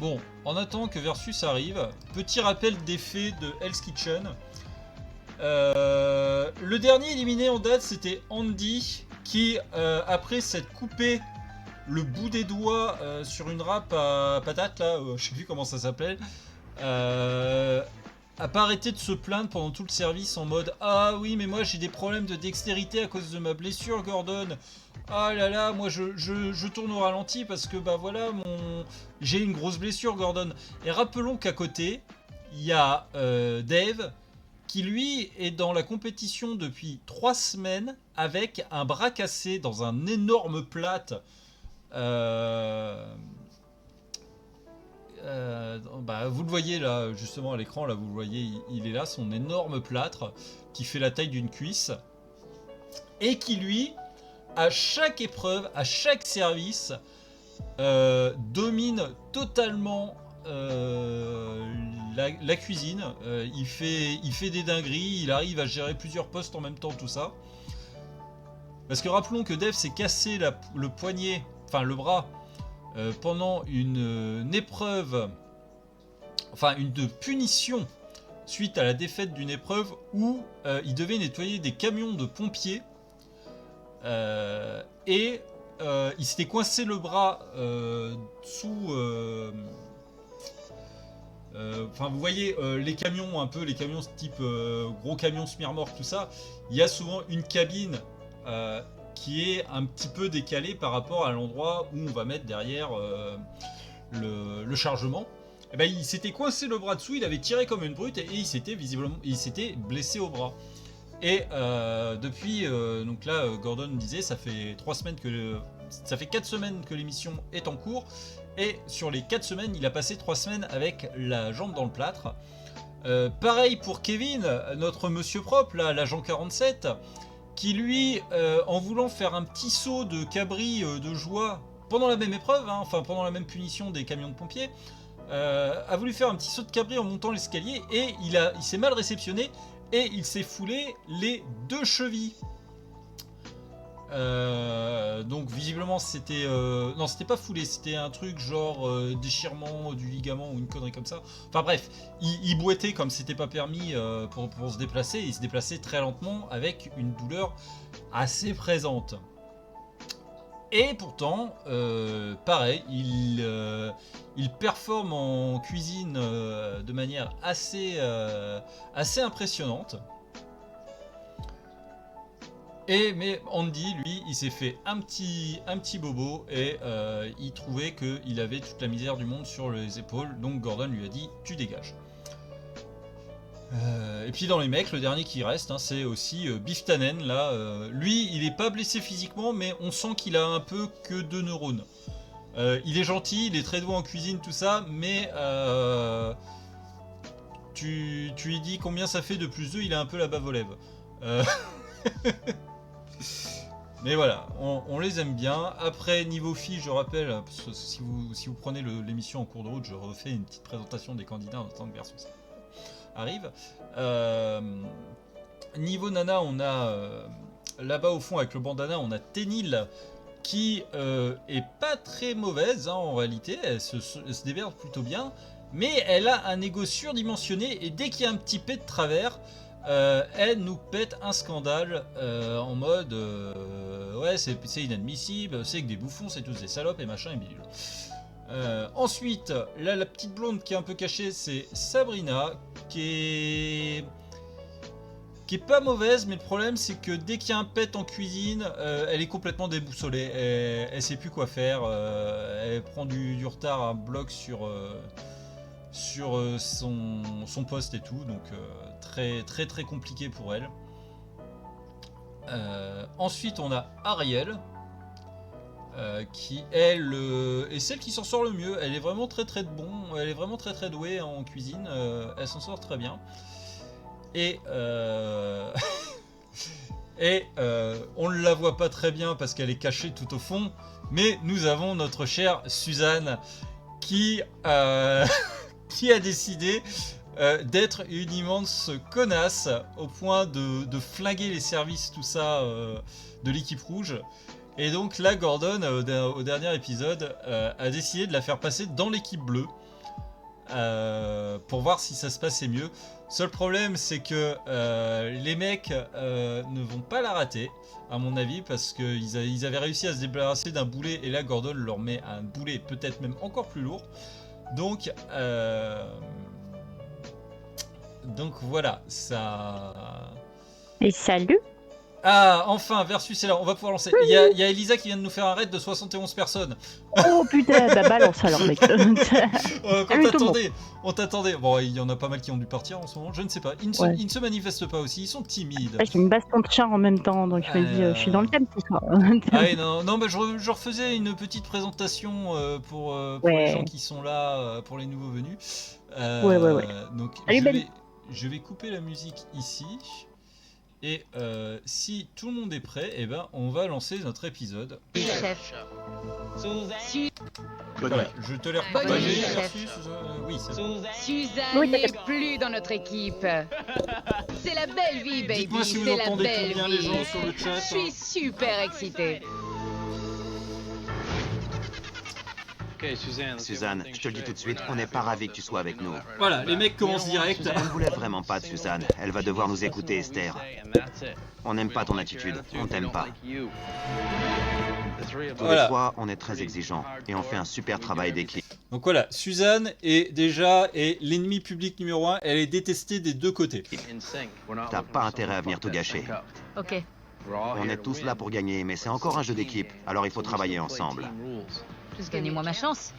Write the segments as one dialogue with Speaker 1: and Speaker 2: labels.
Speaker 1: Bon, en attendant que Versus arrive, petit rappel des faits de Hell's Kitchen. Le dernier éliminé en date, c'était Andy, qui, après s'être coupé le bout des doigts sur une râpe à patates, là, je sais plus comment ça s'appelle, a pas arrêté de se plaindre pendant tout le service en mode ah oui, mais moi j'ai des problèmes de dextérité à cause de ma blessure, Gordon. Ah là là, moi je tourne au ralenti parce que bah voilà, j'ai une grosse blessure, Gordon. Et rappelons qu'à côté, il y a Dave qui lui est dans la compétition depuis 3 semaines avec un bras cassé dans un énorme plâtre. Bah, vous le voyez là, justement à l'écran, là vous le voyez, il est là, son énorme plâtre qui fait la taille d'une cuisse et qui lui, à chaque épreuve, à chaque service, domine totalement la cuisine. Il fait des dingueries, il arrive à gérer plusieurs postes en même temps, tout ça. Parce que rappelons que Dave s'est cassé le poignet, enfin le bras, pendant une épreuve, enfin une punition suite à la défaite d'une épreuve où il devait nettoyer des camions de pompiers et il s'était coincé le bras sous. Enfin, vous voyez les camions, un peu les camions type gros camions semi-remorques, tout ça. Il y a souvent une cabine qui est un petit peu décalée par rapport à l'endroit où on va mettre derrière le chargement. Et ben, il s'était coincé le bras dessous, il avait tiré comme une brute et il s'était blessé au bras. Et depuis, donc là, Gordon disait, ça fait 4 semaines que l'émission est en cours. Et sur les 4 semaines, il a passé 3 semaines avec la jambe dans le plâtre. Pareil pour Kevin, notre monsieur propre, là, l'agent 47, qui lui, en voulant faire un petit saut de cabri de joie pendant la même épreuve, hein, enfin pendant la même punition des camions de pompiers, a voulu faire un petit saut de cabri en montant l'escalier et il s'est mal réceptionné et il s'est foulé les 2 chevilles. Donc visiblement c'était non, c'était pas foulé, c'était un truc genre déchirement du ligament ou une connerie comme ça. Enfin bref, il boitait comme c'était pas permis pour se déplacer, et il se déplaçait très lentement avec une douleur assez présente. Et pourtant, pareil, il performe en cuisine de manière assez impressionnante. Mais Andy, lui, il s'est fait un petit bobo et il trouvait qu'il avait toute la misère du monde sur les épaules. Donc Gordon lui a dit « tu dégages ». Et puis dans les mecs, le dernier qui reste, hein, c'est aussi Biff Tannen. Là, lui, il est pas blessé physiquement, mais on sent qu'il a un peu que 2 neurones. Il est gentil, il est très doué en cuisine, tout ça, mais tu lui dis combien ça fait de plus 2, il a un peu la bave aux lèvres. Mais voilà, on les aime bien. Après, niveau filles, je rappelle, parce que si vous prenez l'émission en cours de route, je refais une petite présentation des candidats en tant que version arrive. Niveau nana, on a là-bas au fond avec le bandana, on a Ténil qui est pas très mauvaise hein, en réalité, elle se démerde plutôt bien, mais elle a un ego surdimensionné et dès qu'il y a un petit pet de travers, elle nous pète un scandale en mode ouais c'est inadmissible, c'est que des bouffons, c'est tous des salopes et machin et bidule. Ensuite, là, la petite blonde qui est un peu cachée, c'est Sabrina, qui est pas mauvaise, mais le problème c'est que dès qu'il y a un pet en cuisine, elle est complètement déboussolée. Elle sait plus quoi faire. Elle prend du retard à bloc sur son poste et tout, donc très très très compliqué pour elle. Ensuite, on a Ariel. Qui elle est celle qui s'en sort le mieux. Elle est vraiment très très elle est vraiment très très douée en cuisine. Elle s'en sort très bien. Et on ne la voit pas très bien parce qu'elle est cachée tout au fond. Mais nous avons notre chère Suzanne qui qui a décidé d'être une immense connasse au point de flinguer les services tout ça de l'équipe rouge. Et donc là, Gordon, au dernier épisode, a décidé de la faire passer dans l'équipe bleue. pour voir si ça se passait mieux. Seul problème, c'est que les mecs ne vont pas la rater, à mon avis, parce qu'ils avaient réussi à se débarrasser d'un boulet, et là Gordon leur met un boulet peut-être même encore plus lourd. Donc voilà, ça...
Speaker 2: Et salut.
Speaker 1: Ah, enfin, Versus est là, on va pouvoir lancer. Il y a Elisa qui vient de nous faire un raid de 71 personnes.
Speaker 2: Oh putain, bah balance alors mec.
Speaker 1: On t'attendait. Bon, il y en a pas mal qui ont dû partir en ce moment, je ne sais pas. Ils ne se manifestent pas aussi, ils sont timides.
Speaker 2: J'ai une baston de chat en même temps, donc je me dis, je suis dans le thème ce soir.
Speaker 1: Ah oui, non, mais je refaisais une petite présentation pour les gens qui sont là, pour les nouveaux venus.
Speaker 2: Ouais.
Speaker 1: Donc, je vais couper la musique ici. Et si tout le monde est prêt, eh ben, on va lancer notre épisode.
Speaker 3: Chef.
Speaker 1: Voilà, je te l'ai repartagé. Oui, c'est bon.
Speaker 3: Suzanne n'est plus dans notre équipe. C'est la belle vie, baby.
Speaker 1: Dites-moi si vous
Speaker 3: c'est la
Speaker 1: entendez
Speaker 3: belle
Speaker 1: tout bien
Speaker 3: vie.
Speaker 1: les gens sur le chat.
Speaker 3: Je suis super excitée.
Speaker 4: Suzanne, je te le dis tout de suite, on n'est pas ravis que tu sois avec nous.
Speaker 1: Voilà, les mecs commencent direct.
Speaker 4: On ne voulait vraiment pas de Suzanne. Elle va devoir nous écouter, Esther. On n'aime pas ton attitude. On t'aime pas. Tous les trois, on est très exigeants. Et on fait un super travail d'équipe.
Speaker 1: Donc voilà, Suzanne est l'ennemi public numéro 1. Elle est détestée des deux côtés.
Speaker 4: T'as pas intérêt à venir tout gâcher.
Speaker 3: Ok.
Speaker 4: On est tous là pour gagner, mais c'est encore un jeu d'équipe. Alors il faut travailler ensemble.
Speaker 3: Donnez-moi ma chance.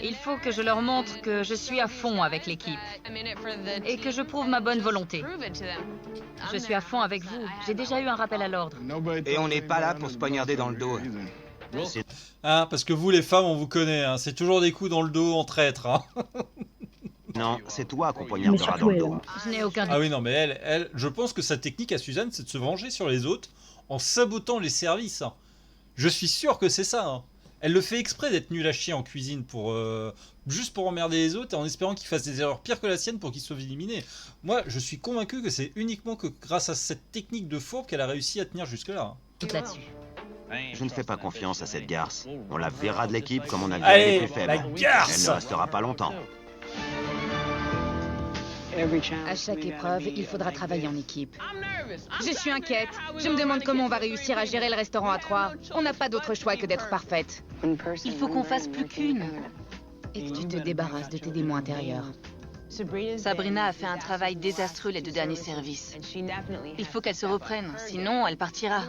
Speaker 3: Il faut que je leur montre que je suis à fond avec l'équipe et que je prouve ma bonne volonté. Je suis à fond avec vous. J'ai déjà eu un rappel à l'ordre.
Speaker 5: Et on n'est pas là pour se poignarder dans le dos.
Speaker 1: Ah, parce que vous les femmes, on vous connaît. Hein. C'est toujours des coups dans le dos en traître. Hein.
Speaker 4: Non, c'est toi qu'on poignardera dans le dos.
Speaker 3: Je n'ai aucun doute.
Speaker 1: Ah oui, non, mais elle, je pense que sa technique à Suzanne, c'est de se venger sur les autres en sabotant les services. Hein. Je suis sûr que c'est ça. Hein. Elle le fait exprès d'être nulle à chier en cuisine juste pour emmerder les autres et en espérant qu'ils fassent des erreurs pires que la sienne pour qu'ils soient éliminés. Moi, je suis convaincu que c'est uniquement que grâce à cette technique de fourbe qu'elle a réussi à tenir jusque-là.
Speaker 3: Tout là-dessus.
Speaker 4: Je ne fais pas confiance à cette garce. On la verra de l'équipe comme on a vu
Speaker 1: Allez,
Speaker 4: les plus faibles.
Speaker 1: la garce.
Speaker 4: Elle ne restera pas longtemps.
Speaker 3: À chaque épreuve, il faudra travailler en équipe. Je suis inquiète. Je me demande comment on va réussir à gérer le restaurant à trois. On n'a pas d'autre choix que d'être parfaite. Il faut qu'on fasse plus qu'une. Et que tu te débarrasses de tes démons intérieurs.
Speaker 6: Sabrina a fait un travail désastreux les 2 derniers services. Il faut qu'elle se reprenne, sinon elle partira.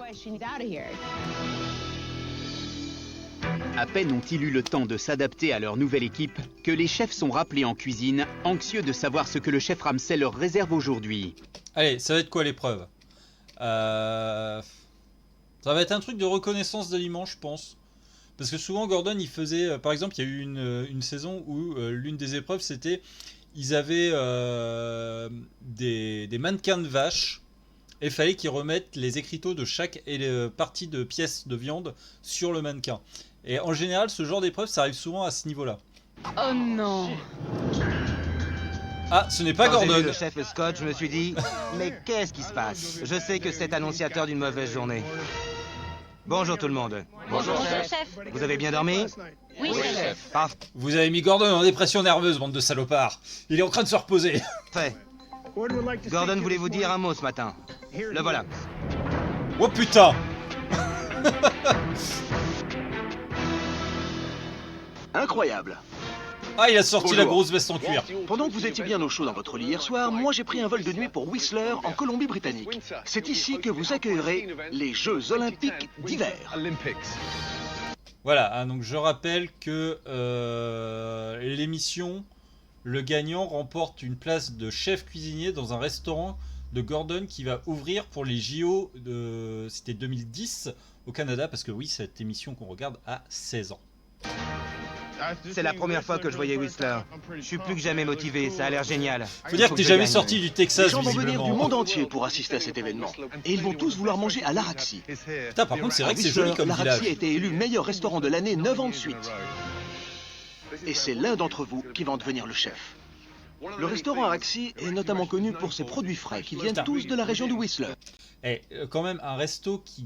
Speaker 7: À peine ont-ils eu le temps de s'adapter à leur nouvelle équipe que les chefs sont rappelés en cuisine, anxieux de savoir ce que le chef Ramsay leur réserve aujourd'hui.
Speaker 1: Allez, ça va être quoi l'épreuve Ça va être un truc de reconnaissance d'aliments, je pense. Parce que souvent, Gordon, il faisait... par exemple, il y a eu une saison où l'une des épreuves, c'était... Ils avaient des mannequins de vaches. Et il fallait qu'ils remettent les écriteaux de chaque partie de pièce de viande sur le mannequin. Et en général, ce genre d'épreuve, ça arrive souvent à ce niveau-là.
Speaker 3: Oh non!
Speaker 1: Ah, ce n'est pas
Speaker 5: Quand j'ai
Speaker 1: Gordon.
Speaker 5: vu le chef Scott, je me suis dit, mais qu'est-ce qui se passe? Je sais que c'est annonciateur d'une mauvaise journée. Bonjour tout le monde.
Speaker 6: Bonjour, chef.
Speaker 5: Vous avez bien dormi?
Speaker 6: Oui, chef.
Speaker 5: Parfait.
Speaker 1: Vous avez mis Gordon en dépression nerveuse, bande de salopards. Il est en train de se reposer.
Speaker 5: Gordon voulait vous dire un mot ce matin. Le voilà.
Speaker 1: Oh putain!
Speaker 8: Incroyable.
Speaker 1: Ah, il a sorti
Speaker 8: Bonjour.
Speaker 1: la grosse veste en cuir.
Speaker 8: Pendant que vous étiez bien au chaud dans votre lit hier soir, moi j'ai pris un vol de nuit pour Whistler, en Colombie-Britannique. C'est ici que vous accueillerez les Jeux Olympiques d'hiver.
Speaker 1: Voilà, hein, donc je rappelle que l'émission, le gagnant remporte une place de chef cuisinier dans un restaurant de Gordon qui va ouvrir pour les JO de... C'était 2010 au Canada, parce que oui, cette émission qu'on regarde a 16 ans.
Speaker 5: C'est la première fois que je voyais Whistler. Je suis plus que jamais motivé, ça a l'air génial.
Speaker 1: Faut dire que t'es jamais sorti du
Speaker 8: Les
Speaker 1: Texas,
Speaker 8: gens vont venir du
Speaker 1: visiblement.
Speaker 8: monde entier pour assister à cet événement. Et ils vont tous vouloir manger à l'Araxi.
Speaker 1: Putain, par contre, c'est vrai que c'est
Speaker 8: Whistler,
Speaker 1: joli comme
Speaker 8: l'Araxi a
Speaker 1: village.
Speaker 8: été élu meilleur restaurant de l'année 9 ans de suite. Et c'est l'un d'entre vous qui va en devenir le chef. Le restaurant Araxi est notamment connu pour ses produits frais qui viennent tous de la région de Whistler.
Speaker 1: Et quand même, un resto qui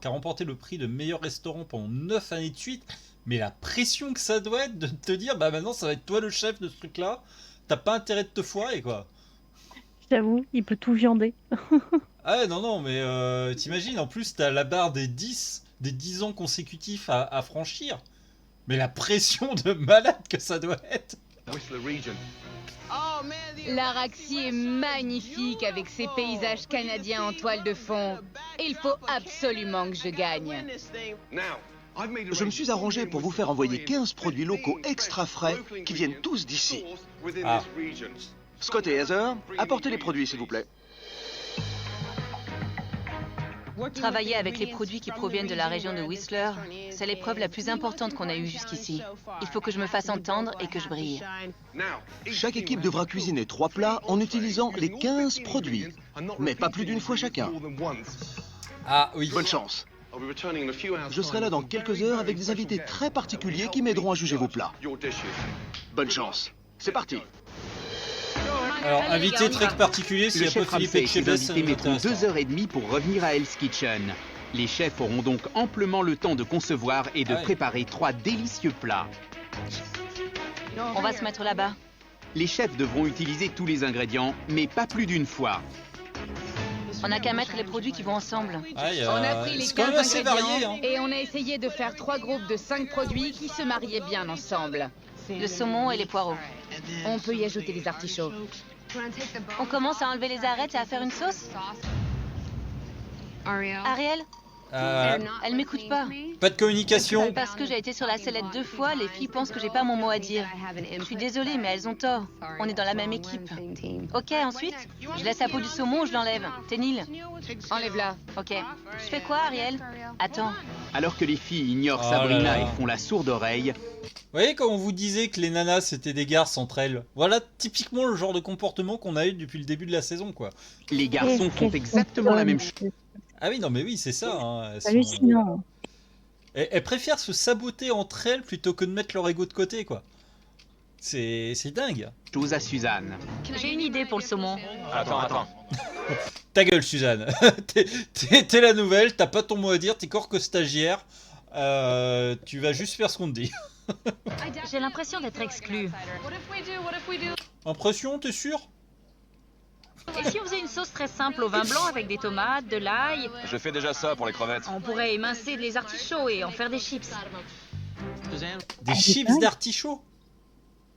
Speaker 1: a remporté le prix de meilleur restaurant pendant 9 années de suite. Mais la pression que ça doit être de te dire, bah maintenant ça va être toi le chef de ce truc-là, t'as pas intérêt de te foirer, quoi.
Speaker 2: J'avoue, il peut tout viander.
Speaker 1: Ah ouais, non, mais t'imagines, en plus t'as la barre des 10 ans consécutifs à franchir. Mais la pression de malade que ça doit être.
Speaker 3: L'Araxie est magnifique avec ses paysages canadiens en toile de fond. Il faut absolument que je gagne.
Speaker 8: Je me suis arrangé pour vous faire envoyer 15 produits locaux extra frais qui viennent tous d'ici.
Speaker 1: Ah.
Speaker 8: Scott et Heather, apportez les produits s'il vous plaît.
Speaker 6: Travailler avec les produits qui proviennent de la région de Whistler, c'est l'épreuve la plus importante qu'on a eue jusqu'ici. Il faut que je me fasse entendre et que je brille.
Speaker 8: Chaque équipe devra cuisiner 3 plats en utilisant les 15 produits, mais pas plus d'une fois chacun.
Speaker 1: Ah oui.
Speaker 8: Bonne chance. Je serai là dans quelques heures avec des invités très particuliers qui m'aideront à juger vos plats. Bonne chance. C'est parti.
Speaker 1: Alors, invité très particulier, s'il
Speaker 7: Le
Speaker 1: n'y a
Speaker 7: chef
Speaker 1: pas Philippe
Speaker 7: Ramsay et ses
Speaker 1: Etchebest, ça
Speaker 7: invités
Speaker 1: nous
Speaker 7: mettront
Speaker 1: intéresse
Speaker 7: 2h30 pour revenir à Hell's Kitchen. Les chefs auront donc amplement le temps de concevoir et de
Speaker 1: Ah ouais.
Speaker 7: préparer 3 délicieux plats.
Speaker 6: On va se mettre là-bas.
Speaker 7: Les chefs devront utiliser tous les ingrédients, mais pas plus d'une fois.
Speaker 6: On n'a qu'à mettre les produits qui vont ensemble.
Speaker 1: Ah,
Speaker 3: On a pris les
Speaker 1: c'est quand
Speaker 3: 15
Speaker 1: même assez varié,
Speaker 3: ingrédients
Speaker 1: hein.
Speaker 3: et on a essayé de faire 3 groupes de 5 produits qui se mariaient bien ensemble.
Speaker 6: Le saumon et les poireaux.
Speaker 3: On peut y ajouter les artichauts.
Speaker 6: On commence à enlever les arêtes et à faire une sauce? Ariel, elle m'écoute pas.
Speaker 1: Pas de communication.
Speaker 6: Parce que j'ai été sur la sellette 2 fois, les filles pensent que j'ai pas mon mot à dire. Je suis désolée, mais elles ont tort. On est dans la même équipe. Ok, ensuite, je laisse la peau du saumon ou je l'enlève. Ténil.
Speaker 3: Enlève-la.
Speaker 6: Ok. Je fais quoi, Ariel? Attends.
Speaker 7: Alors que les filles ignorent
Speaker 1: Oh là
Speaker 7: Sabrina
Speaker 1: là.
Speaker 7: et font la sourde oreille,
Speaker 1: Vous voyez, quand on vous disait que les nanas c'était des garces entre elles, voilà typiquement le genre de comportement qu'on a eu depuis le début de la saison, quoi.
Speaker 7: les garçons font exactement la même chose.
Speaker 1: Ah oui, non, mais oui, c'est ça. Hein. Elles sont-
Speaker 2: Hallucinant.
Speaker 1: Elles préfèrent se saboter entre elles plutôt que de mettre leur ego de côté, quoi. C'est dingue.
Speaker 7: Chose à Suzanne.
Speaker 6: J'ai une idée pour le saumon.
Speaker 5: Attends.
Speaker 1: Ta gueule, Suzanne. T'es la nouvelle, t'as pas ton mot à dire, t'es corps que stagiaire. Tu vas juste faire ce qu'on te dit.
Speaker 6: J'ai l'impression d'être exclue.
Speaker 1: Impression, t'es sûr?
Speaker 6: Et si on faisait une sauce très simple au vin blanc avec des tomates, de l'ail?
Speaker 5: Je fais déjà ça pour les crevettes.
Speaker 6: On pourrait émincer les artichauts et en faire des chips.
Speaker 1: Des
Speaker 2: Ah,
Speaker 1: chips
Speaker 2: dingue.
Speaker 1: d'artichaut?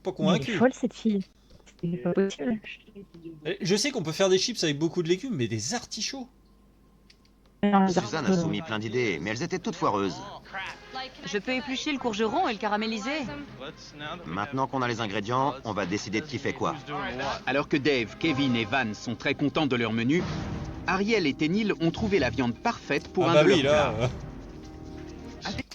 Speaker 1: Pas
Speaker 2: Mais elle est
Speaker 1: convaincu.
Speaker 2: folle cette fille. C'est pas possible.
Speaker 1: Je sais qu'on peut faire des chips avec beaucoup de légumes, mais des artichauts?
Speaker 4: Suzanne a soumis plein d'idées, mais elles étaient toutes foireuses.
Speaker 6: Je peux éplucher le courgeron et le caraméliser.
Speaker 4: Maintenant qu'on a les ingrédients, on va décider de qui fait quoi.
Speaker 7: Alors que Dave, Kevin et Van sont très contents de leur menu, Ariel et Ténil ont trouvé la viande parfaite pour
Speaker 1: Ah
Speaker 7: un
Speaker 1: bah
Speaker 7: de
Speaker 1: oui,
Speaker 7: leurs
Speaker 1: là.
Speaker 7: plats.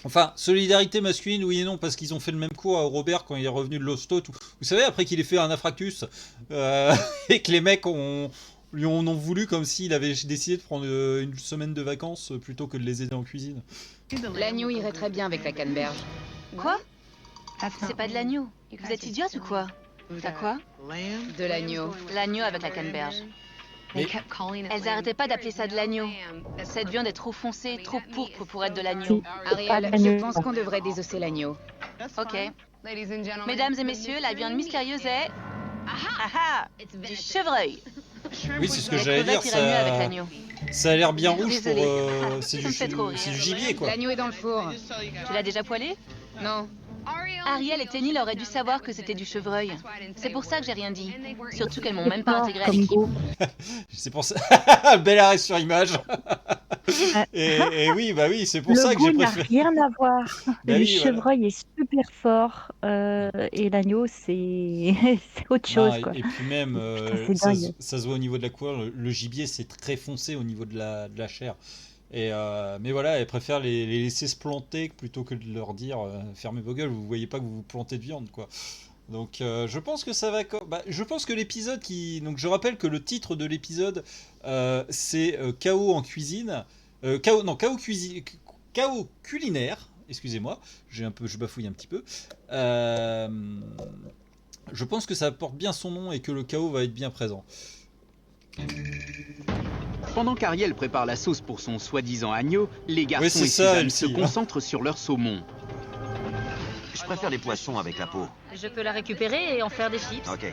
Speaker 1: Enfin, solidarité masculine, oui et non, parce qu'ils ont fait le même coup à Robert quand il est revenu de l'hosto. Vous savez, après qu'il ait fait un infractus, et que les mecs lui en ont voulu comme s'il avait décidé de prendre une semaine de vacances plutôt que de les aider en cuisine.
Speaker 3: L'agneau irait très bien avec la canneberge.
Speaker 6: Quoi? C'est pas de l'agneau. Vous êtes idiote ou quoi? T'as quoi?
Speaker 3: De l'agneau.
Speaker 6: L'agneau avec la canneberge.
Speaker 1: Mais-
Speaker 6: Elles arrêtaient pas d'appeler ça de l'agneau. Cette viande est trop foncée, trop pourpre pour être de l'agneau.
Speaker 3: Ariel, je pense qu'on devrait désosser l'agneau.
Speaker 6: Ok. Mesdames et messieurs, la viande mystérieuse est... Ah du chevreuil.
Speaker 1: Oui, c'est ce que
Speaker 6: Les
Speaker 1: j'allais dire,
Speaker 6: crevettes iraient mieux avec l'agneau.
Speaker 1: ça a l'air bien rouge pour...
Speaker 6: Désolée.
Speaker 1: c'est
Speaker 6: Ça me fait trop
Speaker 1: du,
Speaker 6: rire.
Speaker 1: c'est du gibier, quoi.
Speaker 3: L'agneau est dans le four.
Speaker 6: Tu l'as déjà poêlé?
Speaker 3: Non.
Speaker 6: Ariel et Ténil auraient dû savoir que c'était du chevreuil. C'est pour ça que j'ai rien dit. Surtout qu'elles m'ont même pas intégré à
Speaker 2: Comme
Speaker 6: l'équipe.
Speaker 2: go.
Speaker 1: C'est pour ça... Bel arrêt sur image. et oui, bah oui, c'est pour
Speaker 2: Le
Speaker 1: ça que j'ai
Speaker 2: goût n'a
Speaker 1: préféré...
Speaker 2: rien à voir.
Speaker 1: Bah
Speaker 2: Le
Speaker 1: oui, voilà.
Speaker 2: chevreuil est super fort et l'agneau c'est c'est autre chose
Speaker 1: Non,
Speaker 2: quoi.
Speaker 1: et puis même,
Speaker 2: Putain, c'est dingue.
Speaker 1: ça se voit au niveau de la couleur, le gibier c'est très foncé au niveau de la chair. Et mais voilà, elle préfère les laisser se planter plutôt que de leur dire fermez vos gueules, vous voyez pas que vous vous plantez de viande, quoi. Donc je pense que ça va... je pense que l'épisode qui... Donc je rappelle que le titre de l'épisode c'est Chaos en cuisine. Chaos cuisine... Chaos culinaire, excusez-moi, je bafouille un petit peu. Je pense que ça porte bien son nom et que le chaos va être bien présent.
Speaker 7: Pendant qu'Ariel prépare la sauce pour son soi-disant agneau, les garçons
Speaker 1: c'est
Speaker 7: et
Speaker 1: ça,
Speaker 7: Suzanne
Speaker 1: elle
Speaker 7: se
Speaker 1: aussi.
Speaker 7: concentrent sur leur saumon.
Speaker 4: préfère les poissons avec la peau.
Speaker 6: Je peux la récupérer et en faire des chips.
Speaker 4: Ok.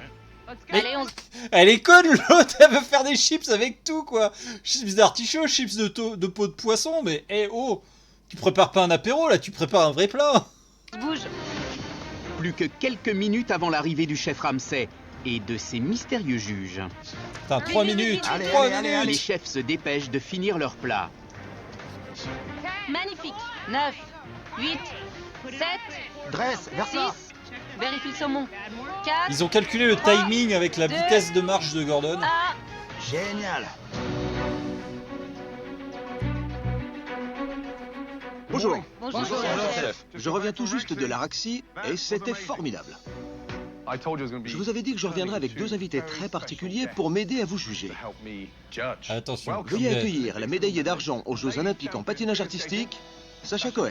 Speaker 6: Allez, on...
Speaker 1: Elle est conne, l'autre, elle veut faire des chips avec tout, quoi. Chips d'artichaut, chips de peau de poisson, mais oh, tu prépares pas un apéro, là, tu prépares un vrai plat.
Speaker 6: bouge.
Speaker 7: Plus que quelques minutes avant l'arrivée du chef Ramsay et de ses mystérieux juges.
Speaker 1: Putain, 3 minutes,
Speaker 4: Allez,
Speaker 1: 3
Speaker 4: allez,
Speaker 1: minutes.
Speaker 7: Les chefs se dépêchent de finir leur plat.
Speaker 6: Magnifique. 9, 8, 7,
Speaker 4: Dresse, vers
Speaker 6: 6.
Speaker 4: ça.
Speaker 6: Vérifie le saumon. 4.
Speaker 1: Ils ont calculé le timing avec la vitesse de marche de Gordon.
Speaker 6: Ah,
Speaker 4: Génial.
Speaker 8: Bonjour.
Speaker 6: bonjour.
Speaker 8: Chef. Je reviens tout juste de l'Araxie et c'était formidable. Je vous avais dit que je reviendrais avec 2 invités très particuliers pour m'aider à vous juger.
Speaker 1: Attention.
Speaker 8: Veuillez accueillir la médaillée d'argent aux Jeux Olympiques en patinage artistique, Sacha Cohen.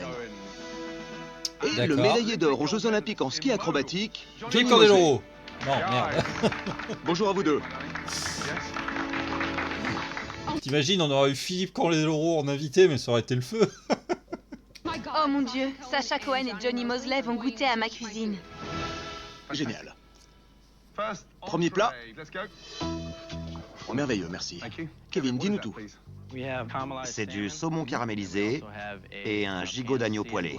Speaker 8: Et le
Speaker 1: D'accord.
Speaker 8: médaillé d'or aux Jeux Olympiques en ski acrobatique,
Speaker 1: Philippe
Speaker 8: Johnny Mosley.
Speaker 1: Candeloro. Non, merde.
Speaker 8: Bonjour à vous deux.
Speaker 1: T'imagines, on aurait eu Philippe Candeloro en invité, mais ça aurait été le feu.
Speaker 6: Oh mon dieu, Sacha Cohen et Johnny Mosley vont goûter à ma cuisine.
Speaker 8: Génial. Premier plat. Oh, merveilleux, merci. Kevin, dis-nous tout.
Speaker 4: C'est du saumon caramélisé et un gigot d'agneau poêlé.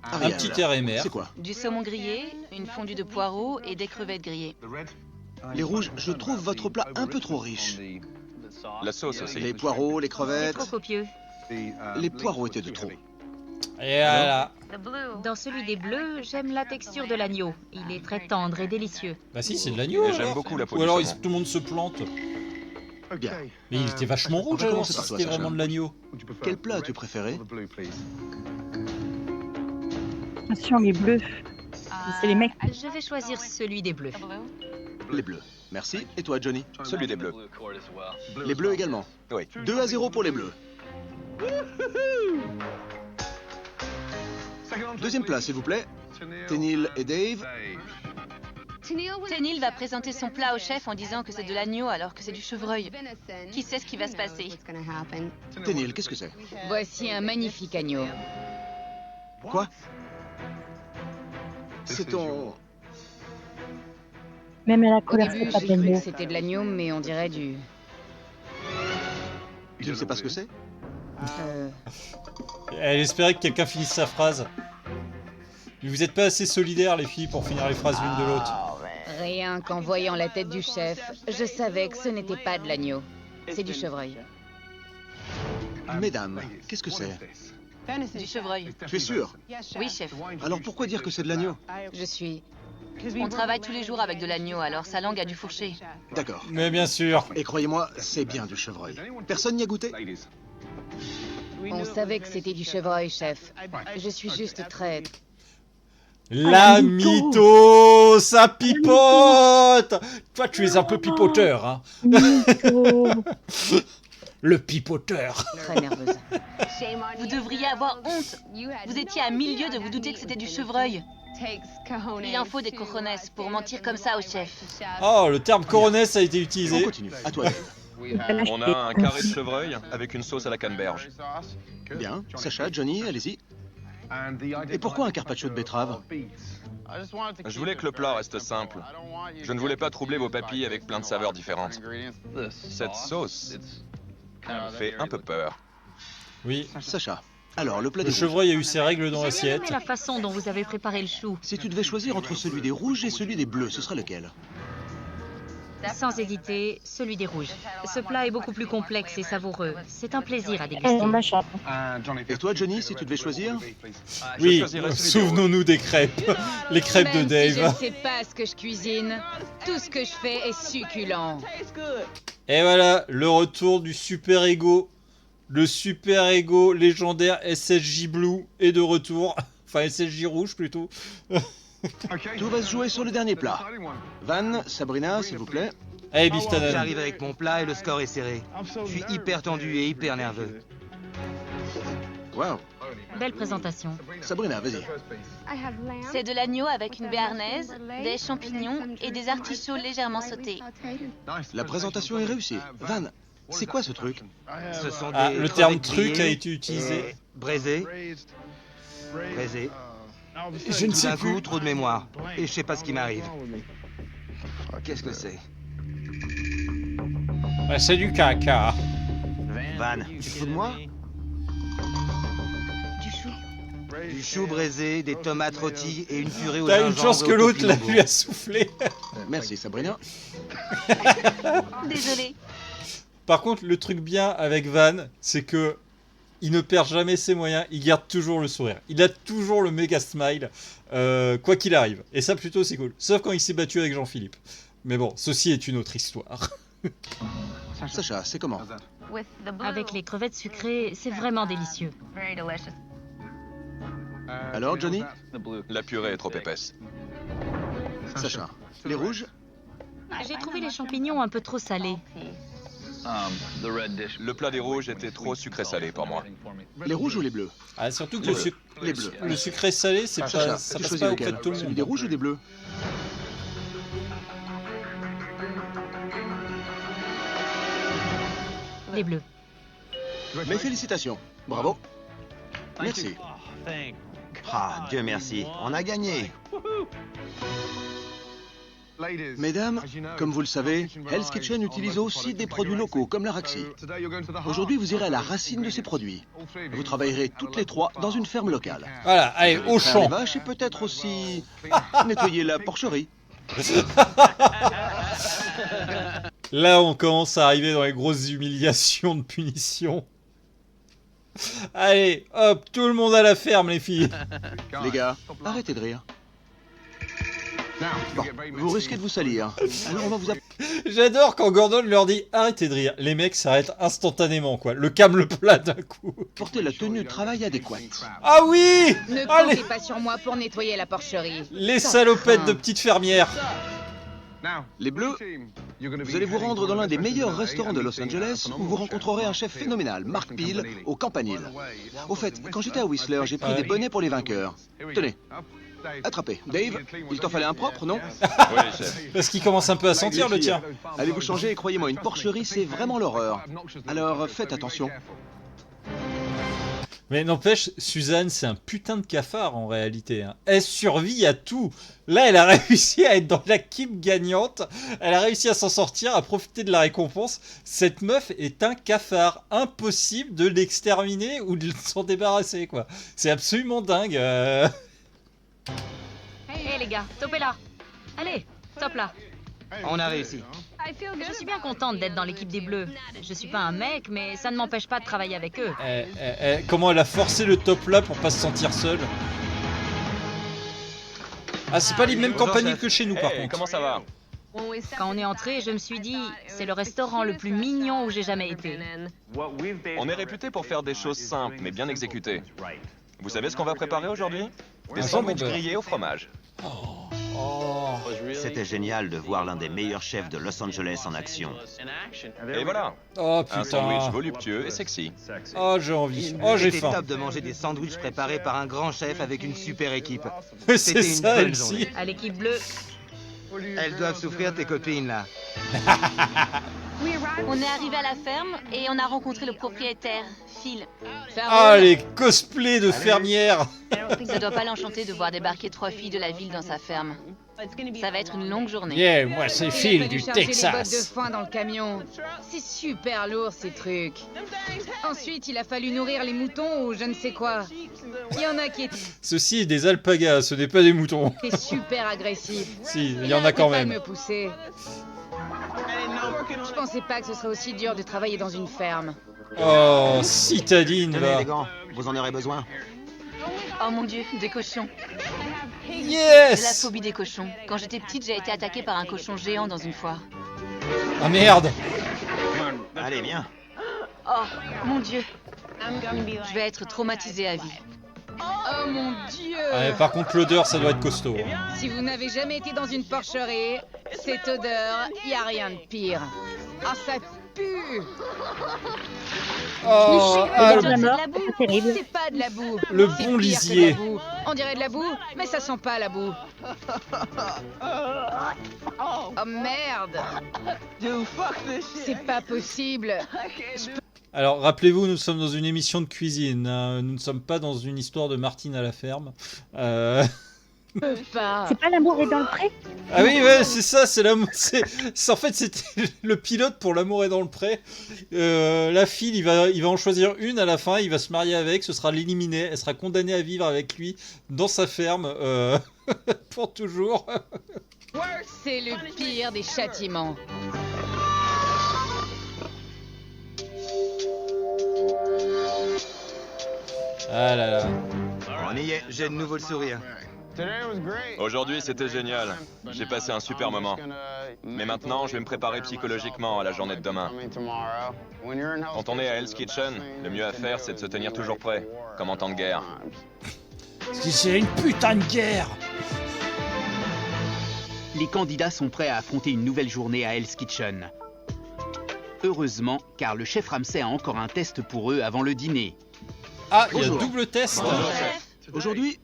Speaker 1: Un petit RMR.
Speaker 8: C'est quoi?
Speaker 6: Du saumon grillé, une fondue de poireaux et des crevettes grillées.
Speaker 8: Les rouges, je trouve votre plat un peu trop riche.
Speaker 9: La sauce aussi.
Speaker 8: Les poireaux, les
Speaker 6: C'est
Speaker 8: crevettes.
Speaker 6: trop copieux.
Speaker 8: Les poireaux étaient de trop.
Speaker 1: Et voilà.
Speaker 2: Dans celui des bleus, j'aime la texture de l'agneau. Il est très tendre et délicieux.
Speaker 1: Bah si, c'est de l'agneau.
Speaker 9: Et j'aime
Speaker 1: alors.
Speaker 9: beaucoup la peau
Speaker 1: Ou
Speaker 9: du
Speaker 1: alors
Speaker 9: saumon.
Speaker 1: tout le monde se plante.
Speaker 8: Bien.
Speaker 1: Mais il était vachement
Speaker 8: On
Speaker 1: rouge
Speaker 8: va
Speaker 1: alors,
Speaker 8: commencer
Speaker 1: si
Speaker 8: par toi,
Speaker 1: c'était
Speaker 8: Sacha.
Speaker 1: vraiment de l'agneau.
Speaker 8: Quel plat as-tu préféré?
Speaker 2: Attention, les bleus. C'est les mecs.
Speaker 6: Je vais choisir celui des bleus.
Speaker 8: Les bleus. Merci. Et toi, Johnny?
Speaker 9: Celui des bleus.
Speaker 8: Les bleus également.
Speaker 9: Oui.
Speaker 8: 2-0 pour les bleus. Deuxième plat, s'il vous plaît. Tenil et Dave.
Speaker 6: Tenil va présenter son plat au chef en disant que c'est de l'agneau alors que c'est du chevreuil. Qui sait ce qui va se passer?
Speaker 8: Tenil, qu'est-ce que c'est?
Speaker 3: Voici un magnifique agneau.
Speaker 8: Quoi? C'est ton...
Speaker 2: Même à la
Speaker 3: Au
Speaker 2: couleur,
Speaker 3: début,
Speaker 2: c'est pas
Speaker 3: j'ai cru que
Speaker 2: d'agneau.
Speaker 3: c'était de l'agneau, mais on dirait du...
Speaker 8: Tu ne sais pas ce que c'est?
Speaker 1: Elle espérait que quelqu'un finisse sa phrase. Mais vous êtes pas assez solidaires les filles pour finir les phrases l'une de l'autre.
Speaker 3: Rien qu'en voyant la tête du chef, je savais que ce n'était pas de l'agneau. C'est du chevreuil.
Speaker 8: Mesdames, qu'est-ce que c'est?
Speaker 6: Du chevreuil.
Speaker 8: Tu es sûr?
Speaker 6: Oui, chef.
Speaker 8: Alors pourquoi dire que c'est de l'agneau?
Speaker 3: Je suis...
Speaker 6: On travaille tous les jours avec de l'agneau, alors sa langue a dû fourcher.
Speaker 8: D'accord.
Speaker 1: Mais bien sûr.
Speaker 8: Et croyez-moi, c'est bien du chevreuil. Personne n'y a goûté?
Speaker 3: On savait que c'était du chevreuil, chef. Je suis juste très...
Speaker 1: La mytho, ça pipote. Toi, tu es un peu pipoteur, hein.
Speaker 2: Mytho.
Speaker 1: Le pipoteur.
Speaker 3: très nerveuse.
Speaker 6: Vous devriez avoir honte. Vous étiez à 1000 lieues de vous douter que c'était du chevreuil. Il en faut des cojones pour mentir comme ça au chef.
Speaker 1: Oh, le terme coronesse a été
Speaker 8: On
Speaker 1: utilisé.
Speaker 8: continue. À toi, Dave.
Speaker 9: On a un carré de chevreuil avec une sauce à la canneberge.
Speaker 8: Bien. Sacha, Johnny, allez-y. Et pourquoi un carpaccio de betterave?
Speaker 9: Je voulais que le plat reste simple. Je ne voulais pas troubler vos papilles avec plein de saveurs différentes. Cette sauce me fait un peu peur.
Speaker 1: Oui.
Speaker 8: Sacha. Alors, le plat
Speaker 1: Le
Speaker 8: des rouges.
Speaker 1: chevreuil a eu ses règles dans
Speaker 2: J'ai bien aimé
Speaker 1: l'assiette.
Speaker 2: la façon dont vous avez préparé le chou.
Speaker 8: Si tu devais choisir entre celui des rouges et celui des bleus, ce serait lequel?
Speaker 2: Sans hésiter, celui des rouges. Ce plat est beaucoup plus complexe et savoureux. C'est un plaisir à
Speaker 10: On
Speaker 2: déguster.
Speaker 10: achète.
Speaker 8: Et toi, Johnny, si tu devais choisir?
Speaker 1: Oui, souvenons-nous des crêpes. Les crêpes de
Speaker 3: Même si je ne
Speaker 1: Dave.
Speaker 3: sais pas ce que je cuisine, tout ce que je fais est succulent.
Speaker 1: Et voilà, le retour du super ego. Le super ego légendaire SSJ Blue est de retour. Enfin, SSJ Rouge plutôt.
Speaker 8: Tout va se jouer sur le dernier plat. Van, Sabrina, s'il vous plaît.
Speaker 1: Allez, Biff Tannen.
Speaker 5: J'arrive avec mon plat et le score est serré. Je suis hyper tendu et hyper nerveux.
Speaker 8: Waouh.
Speaker 2: Belle présentation.
Speaker 8: Sabrina, vas-y.
Speaker 6: C'est de l'agneau avec une béarnaise, des champignons et des artichauts légèrement sautés.
Speaker 8: La présentation est réussie. Van, c'est quoi ce truc?
Speaker 5: Ce sont
Speaker 1: Ah,
Speaker 5: des
Speaker 1: le terme
Speaker 5: crevettes
Speaker 1: truc a
Speaker 5: grillées
Speaker 1: été utilisé.
Speaker 5: et braisées. Braisées.
Speaker 10: Je ne
Speaker 5: Tout
Speaker 10: sais
Speaker 5: d'un
Speaker 10: plus.
Speaker 5: coup, trop de mémoire. Et je sais pas ce qui m'arrive. Qu'est-ce que c'est?
Speaker 10: Ah, c'est du caca.
Speaker 4: Van, tu te fous de moi?
Speaker 3: Du chou.
Speaker 5: Du chou braisé, des tomates rôties et une purée au
Speaker 10: T'as
Speaker 5: gingembre.
Speaker 10: une chance
Speaker 5: et
Speaker 10: que
Speaker 5: au
Speaker 10: l'autre
Speaker 5: topinambour.
Speaker 10: lui a soufflé.
Speaker 8: Merci, Sabrina.
Speaker 6: Désolée.
Speaker 10: Par contre, le truc bien avec Van, c'est que il ne perd jamais ses moyens, il garde toujours le sourire. Il a toujours le méga smile, quoi qu'il arrive. Et ça, plutôt, c'est cool. Sauf quand il s'est battu avec Jean-Philippe. Mais bon, ceci est une autre histoire.
Speaker 8: Sacha, c'est comment?
Speaker 2: Avec les crevettes sucrées, c'est vraiment délicieux.
Speaker 8: Alors, Johnny?
Speaker 9: La purée est trop épaisse.
Speaker 8: Sacha, les rouges?
Speaker 2: J'ai trouvé les champignons un peu trop salés.
Speaker 9: Le plat des rouges était trop sucré-salé pour moi.
Speaker 8: Les rouges ou les bleus?
Speaker 10: Ah, surtout que
Speaker 8: Les bleus.
Speaker 10: le sucré salé, c'est
Speaker 8: Sacha,
Speaker 10: pas, ça
Speaker 8: tu
Speaker 10: passe
Speaker 8: choisis
Speaker 10: pas auprès
Speaker 8: lequel?
Speaker 10: de tout le
Speaker 8: Celui
Speaker 10: monde.
Speaker 8: des rouges ou des bleus?
Speaker 2: Les bleus.
Speaker 8: Mes félicitations. Bravo. Merci.
Speaker 4: Ah, Dieu merci, on a gagné.
Speaker 8: Mesdames, comme vous le savez, Hell's Kitchen utilise aussi des produits locaux, comme l'Araxi. Aujourd'hui, vous irez à la racine de ces produits. Vous travaillerez toutes les trois dans une ferme locale.
Speaker 10: Voilà, allez, au
Speaker 8: Faire les
Speaker 10: champ.
Speaker 8: vaches et peut-être aussi nettoyer la porcherie.
Speaker 10: Là, on commence à arriver dans les grosses humiliations de punition. Allez, hop, tout le monde à la ferme, les filles.
Speaker 8: Les gars, arrêtez de rire. Bon, vous risquez de vous salir. Alors on va vous
Speaker 10: J'adore quand Gordon leur dit arrêtez de rire. Les mecs s'arrêtent instantanément, quoi. Le câble le plat d'un coup.
Speaker 8: apporter la tenue de travail adéquate.
Speaker 10: Ah oui!
Speaker 3: Ne
Speaker 10: Allez,
Speaker 3: comptez pas sur moi pour nettoyer la porcherie.
Speaker 10: les
Speaker 3: Sans
Speaker 10: salopettes de
Speaker 3: crainte.
Speaker 10: petites fermières.
Speaker 8: Les Bleus, vous allez vous rendre dans l'un des meilleurs restaurants de Los Angeles où vous rencontrerez un chef phénoménal, Mark Peel, au Campanile. Au fait, quand j'étais à Whistler, j'ai pris des bonnets pour les vainqueurs. Tenez, attrapez. Dave, il t'en fallait un propre, non?
Speaker 9: Oui, chef.
Speaker 10: Parce qu'il commence un peu à sentir le
Speaker 8: Les filles,
Speaker 10: tien.
Speaker 8: allez vous changer et croyez-moi, une porcherie, c'est vraiment l'horreur. Alors faites attention.
Speaker 10: Mais n'empêche, Suzanne, c'est un putain de cafard en réalité. Hein. Elle survit à tout. Là, elle a réussi à être dans l'équipe gagnante. Elle a réussi à s'en sortir, à profiter de la récompense. Cette meuf est un cafard. Impossible de l'exterminer ou de s'en débarrasser, quoi. C'est absolument dingue.
Speaker 2: Hé les gars, topez là. Allez, top là.
Speaker 5: On a réussi.
Speaker 2: Je suis bien contente d'être dans l'équipe des Bleus. Je suis pas un mec, mais ça ne m'empêche pas de travailler avec eux.
Speaker 10: Comment elle a forcé le top là pour pas se sentir seule. Ah, c'est pas les mêmes
Speaker 5: Bonjour,
Speaker 10: campagnes
Speaker 5: chef.
Speaker 10: que chez nous, par
Speaker 9: Hey,
Speaker 10: contre.
Speaker 9: comment ça va?
Speaker 2: Quand on est entré, je me suis dit, c'est le restaurant le plus mignon où j'ai jamais été.
Speaker 9: On est réputé pour faire des choses simples mais bien exécutées. Vous savez ce qu'on va préparer aujourd'hui? Des
Speaker 10: Un
Speaker 9: sandwichs
Speaker 10: jambon beurre.
Speaker 9: grillés au fromage.
Speaker 10: Oh.
Speaker 4: C'était génial de voir l'un des meilleurs chefs de Los Angeles en action.
Speaker 9: Et voilà,
Speaker 10: Oh
Speaker 9: un sandwich
Speaker 10: putain.
Speaker 9: voluptueux et sexy.
Speaker 10: Oh, j'ai envie. Oh, j'ai
Speaker 5: C'était
Speaker 10: faim.
Speaker 5: top de manger des sandwichs préparés par un grand chef avec une super équipe.
Speaker 10: C'est
Speaker 5: C'était une
Speaker 10: ça,
Speaker 5: bonne
Speaker 10: elle
Speaker 5: journée.
Speaker 10: aussi.
Speaker 2: À l'équipe bleue,
Speaker 5: Elles doivent souffrir, tes copines, là.
Speaker 6: On est arrivé à la ferme et on a rencontré le propriétaire, Phil.
Speaker 3: Ça
Speaker 10: Ah,
Speaker 3: roule.
Speaker 10: les cosplays de fermières.
Speaker 6: Ça doit pas l'enchanter de voir débarquer 3 filles de la ville dans sa ferme. Ça va être une longue journée.
Speaker 10: Yeah, moi c'est
Speaker 3: Il a
Speaker 10: Phil
Speaker 3: fallu
Speaker 10: du
Speaker 3: charger les bottes de
Speaker 10: Texas.
Speaker 3: foin dans le camion. C'est super lourd ces trucs. Ensuite, il a fallu nourrir les moutons ou je ne sais quoi. Il y en a qui
Speaker 10: Ceci est des alpagas, ce n'est pas des moutons.
Speaker 3: étaient super agressifs.
Speaker 10: Si, il y en a quand
Speaker 3: Arrêtez pas de
Speaker 10: même.
Speaker 3: me pousser. Je pensais pas que ce serait aussi dur de travailler dans une ferme.
Speaker 10: Oh, citadine
Speaker 4: Tenez
Speaker 10: là.
Speaker 4: les gants, vous en aurez besoin.
Speaker 6: Oh mon dieu, des cochons. J'ai la
Speaker 10: Yes.
Speaker 6: phobie des cochons. Quand j'étais petite, j'ai été attaquée par un cochon géant dans une foire.
Speaker 10: Ah merde.
Speaker 4: Allez, viens.
Speaker 6: Oh mon dieu. Je vais être traumatisée à vie.
Speaker 3: Oh mon dieu!
Speaker 10: Ouais, par contre l'odeur ça doit être costaud. Hein.
Speaker 3: Si vous n'avez jamais été dans une porcherie, cette odeur, y a rien de pire. Ah, ça pue!
Speaker 10: Oh,
Speaker 3: Ah,
Speaker 2: de la mort,
Speaker 3: de la boue.
Speaker 2: c'est terrible.
Speaker 3: C'est pas de la boue.
Speaker 10: Le
Speaker 3: C'est
Speaker 10: bon
Speaker 3: pire que de
Speaker 10: lisier.
Speaker 3: la boue. On dirait de la boue, mais ça sent pas la boue. Oh merde! C'est pas possible.
Speaker 10: Alors, rappelez-vous, nous sommes dans une émission de cuisine. Hein. Nous ne sommes pas dans une histoire de Martine à la ferme.
Speaker 3: C'est
Speaker 11: pas L'amour est dans le pré?
Speaker 10: Ah oui, ouais, c'est ça. En fait, c'était le pilote pour L'amour est dans le pré. La fille, il va en choisir une à la fin. Il va se marier avec. Ce sera l'éliminer. Elle sera condamnée à vivre avec lui dans sa ferme pour toujours.
Speaker 3: C'est le pire des châtiments.
Speaker 10: Ah là là.
Speaker 5: On y est, j'ai de nouveau le sourire.
Speaker 9: Aujourd'hui, c'était génial. J'ai passé un super moment. Mais maintenant, je vais me préparer psychologiquement à la journée de demain. Quand on est à Hell's Kitchen, le mieux à faire, c'est de se tenir toujours prêt, comme en temps de guerre.
Speaker 10: Parce que c'est une putain de guerre.
Speaker 7: Les candidats sont prêts à affronter une nouvelle journée à Hell's Kitchen. Heureusement, car le chef Ramsay a encore un test pour eux avant le dîner.
Speaker 10: Ah, il y a double test.
Speaker 8: Aujourd'hui,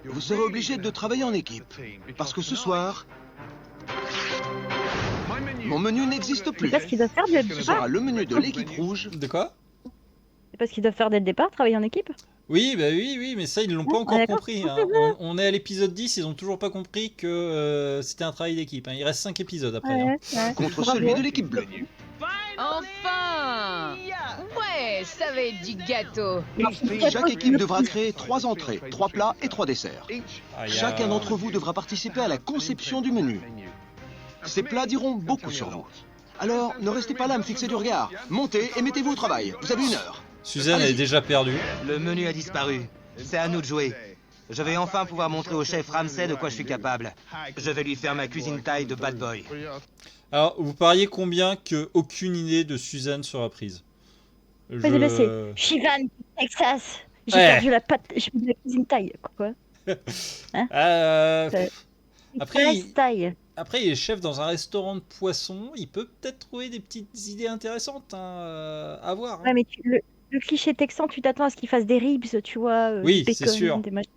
Speaker 8: vous serez obligé de travailler en équipe. Parce que ce soir, mon menu n'existe plus.
Speaker 11: C'est pas ce qu'ils doivent faire dès le
Speaker 8: Ce
Speaker 11: départ?
Speaker 8: sera le menu de l'équipe rouge.
Speaker 10: De quoi?
Speaker 11: C'est pas ce qu'ils doivent faire dès le départ, travailler en équipe?
Speaker 10: Oui, bah oui, mais ça, ils l'ont pas encore compris. Hein. On est à l'épisode 10, ils ont toujours pas compris que c'était un travail d'équipe. Hein. Il reste 5 épisodes après.
Speaker 11: Ouais,
Speaker 10: Hein.
Speaker 11: ouais.
Speaker 8: Contre celui de l'équipe bleue.
Speaker 3: Enfin! Ouais, ça va être du gâteau.
Speaker 8: Chaque équipe devra créer 3 entrées, 3 plats et 3 desserts.
Speaker 10: Aïe,
Speaker 8: Chacun d'entre vous devra participer à la conception du menu. Ces plats diront beaucoup sur vous. Alors, ne restez pas là à me fixer du regard. Montez et mettez-vous au travail. Vous avez 1 heure.
Speaker 10: Suzanne est déjà perdue.
Speaker 5: Le menu a disparu. C'est à nous de jouer. Je vais enfin pouvoir montrer au chef Ramsay de quoi je suis capable. Je vais lui faire ma cuisine taille de bad boy.
Speaker 10: Alors, vous pariez combien que aucune idée de Suzanne sera prise?
Speaker 11: Vas-y, bah, c'est Shivan, Texas. J'ai
Speaker 10: Ouais.
Speaker 11: perdu la pâte, j'ai perdu la cuisine taille. Quoi? Hein?
Speaker 10: Après,
Speaker 11: taille.
Speaker 10: Après, il est chef dans un restaurant de poissons. Il peut peut-être trouver des petites idées intéressantes à voir. Hein.
Speaker 11: Ouais, mais le cliché texan, tu t'attends à ce qu'il fasse des ribs, tu vois.
Speaker 10: Oui,
Speaker 11: du
Speaker 10: c'est
Speaker 11: bacon,
Speaker 10: sûr.
Speaker 11: des machins.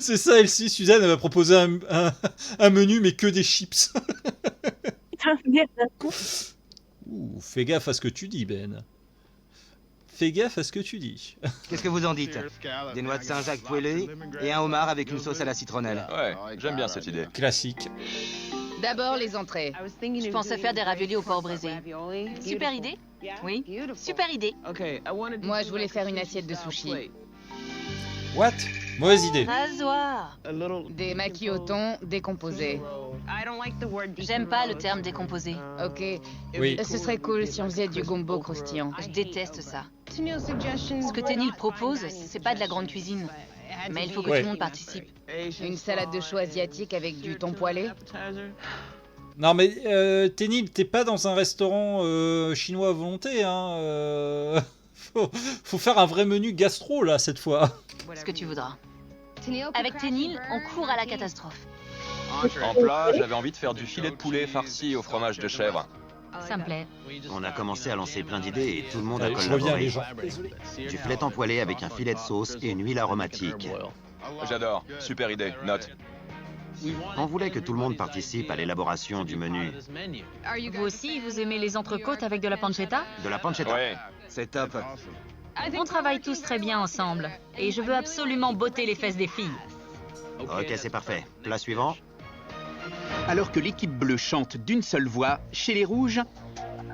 Speaker 10: C'est ça, elle-ci. Suzanne, elle va proposer un menu, mais que des chips.
Speaker 11: Putain, merde.
Speaker 10: Ouh, fais gaffe à ce que tu dis, Ben. Fais gaffe à ce que tu dis.
Speaker 5: Qu'est-ce que vous en dites? Des noix de Saint-Jacques poêlées et un homard avec une sauce à la citronnelle.
Speaker 9: Ouais, j'aime bien cette idée.
Speaker 10: Classique.
Speaker 3: D'abord, les entrées.
Speaker 6: Je pense à faire des raviolis au porc braisé. Super idée? Oui, super idée.
Speaker 3: Moi, je voulais faire une assiette de sushi.
Speaker 10: What? Mauvaise idée.
Speaker 6: Rasoir.
Speaker 3: Des maquis au thon décomposés.
Speaker 6: J'aime pas le terme décomposé.
Speaker 3: Ok.
Speaker 10: Oui.
Speaker 3: Ce serait cool si on faisait du gombo croustillant.
Speaker 6: Je déteste ça. Ce que Tenil propose, c'est pas de la grande cuisine. Mais il faut que tout le monde participe.
Speaker 3: Une salade de choux asiatique avec du thon poêlé.
Speaker 10: Non mais Tenil, t'es pas dans un restaurant chinois à volonté, hein. Faut faire un vrai menu gastro là cette fois.
Speaker 6: Ce que tu voudras. Avec Tenil, on court à la catastrophe.
Speaker 9: En plat, j'avais envie de faire du filet de poulet farci au fromage de chèvre.
Speaker 6: Ça me plaît.
Speaker 4: On a commencé à lancer plein d'idées et tout le monde a
Speaker 10: Allez, je reviens
Speaker 4: collaboré.
Speaker 10: les gens.
Speaker 4: Du filet empoilé avec un filet de sauce et une huile aromatique.
Speaker 9: J'adore, super idée, note.
Speaker 4: On voulait que tout le monde participe à l'élaboration du menu.
Speaker 2: Vous aussi, vous aimez les entrecôtes avec de la pancetta?
Speaker 4: De la pancetta.
Speaker 9: Ouais,
Speaker 5: C'est top.
Speaker 2: On travaille tous très bien ensemble. Et je veux absolument botter les fesses des filles.
Speaker 4: Ok, c'est parfait. Plat suivant.
Speaker 7: Alors que l'équipe bleue chante d'une seule voix, chez les rouges,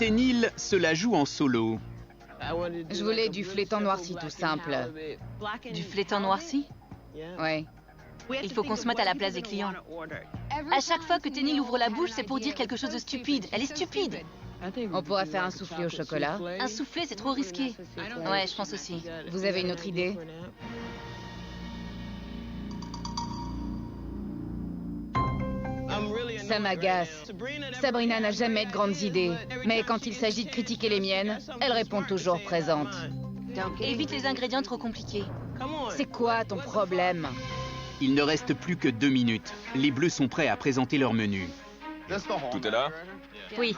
Speaker 7: Tenil se la joue en solo.
Speaker 3: Je voulais du flétan noirci tout simple.
Speaker 6: Du flétan noirci?
Speaker 3: Ouais.
Speaker 6: Il faut qu'on se mette à la place des clients. À chaque fois que Tenil ouvre la bouche, c'est pour dire quelque chose de stupide. Elle est stupide.
Speaker 3: On pourrait faire un soufflé au chocolat.
Speaker 6: Un soufflé, c'est trop risqué. Ouais, je pense aussi.
Speaker 3: Vous avez une autre idée? Ça m'agace. Sabrina n'a jamais de grandes idées. Mais quand il s'agit de critiquer les miennes, elle répond toujours présente.
Speaker 6: Évite les ingrédients trop compliqués.
Speaker 3: C'est quoi ton problème?
Speaker 7: Il ne reste plus que 2 minutes. Les bleus sont prêts à présenter leur menu.
Speaker 9: tout est là?
Speaker 2: Oui.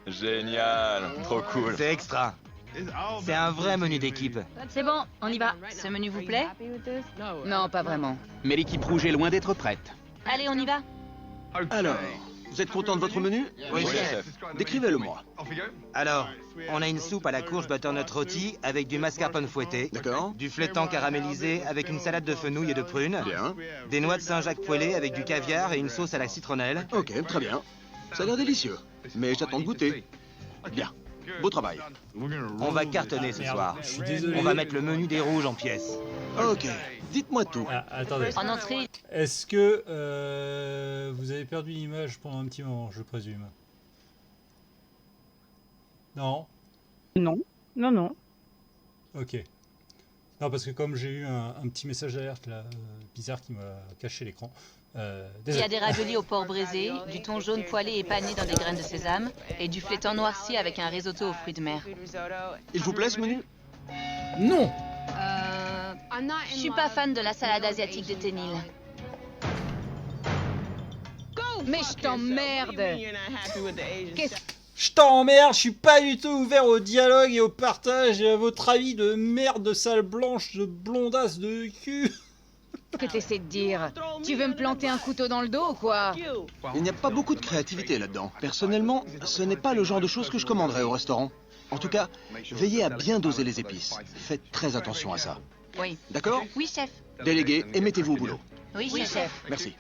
Speaker 9: Génial, trop cool.
Speaker 5: C'est extra. C'est un vrai menu d'équipe.
Speaker 2: C'est bon, on y va.
Speaker 6: Ce menu vous plaît?
Speaker 3: Non, pas vraiment.
Speaker 7: Mais l'équipe rouge est loin d'être prête.
Speaker 6: Allez, on y va.
Speaker 8: Alors, Vous êtes content de votre menu?
Speaker 5: Oui, chef.
Speaker 8: Décrivez-le-moi.
Speaker 5: Alors, on a une soupe à la courge butternut rôti avec du mascarpone fouetté.
Speaker 8: D'accord.
Speaker 5: Du flétan caramélisé avec une salade de fenouil et de prunes.
Speaker 8: Bien.
Speaker 5: Des noix de Saint-Jacques poêlées avec du caviar et une sauce à la citronnelle.
Speaker 8: Ok, très bien. Ça a l'air délicieux. Mais j'attends de goûter. Bien. Beau travail.
Speaker 5: On va cartonner ce soir.
Speaker 10: Je suis désolé.
Speaker 5: On va mettre le menu des rouges en pièces.
Speaker 8: Ok. Dites-moi tout.
Speaker 10: Ah, attendez.
Speaker 6: En entrée,
Speaker 10: Est-ce que vous avez perdu l'image pendant un petit moment, je présume? Non?
Speaker 11: Non, non, non.
Speaker 10: Ok. Non, parce que comme j'ai eu un petit message d'alerte là, bizarre qui m'a caché l'écran.
Speaker 6: il y a
Speaker 10: Désolé.
Speaker 6: des raviolis au porc braisé, du thon jaune poêlé et pané dans des graines de sésame, et du flétan noirci avec un risotto aux fruits de mer.
Speaker 8: Il vous plaît ce menu?
Speaker 10: Non!
Speaker 6: Je suis pas fan de la salade asiatique de Ténil.
Speaker 3: Mais je t'emmerde. Qu'est-ce
Speaker 10: Je t'emmerde, je suis pas du tout ouvert au dialogue et au partage et à votre avis de merde, de sale blanche, de blondasse de cul.
Speaker 3: que t'essaies de dire? Tu veux me planter un couteau dans le dos ou quoi?
Speaker 8: Il n'y a pas beaucoup de créativité là-dedans. Personnellement, ce n'est pas le genre de choses que je commanderais au restaurant. En tout cas, veillez à bien doser les épices. Faites très attention à ça.
Speaker 6: Oui.
Speaker 8: D'accord?
Speaker 6: Oui, chef.
Speaker 8: Délégués et mettez-vous au boulot.
Speaker 6: Oui,
Speaker 3: Oui,
Speaker 6: chef.
Speaker 3: chef.
Speaker 8: Merci.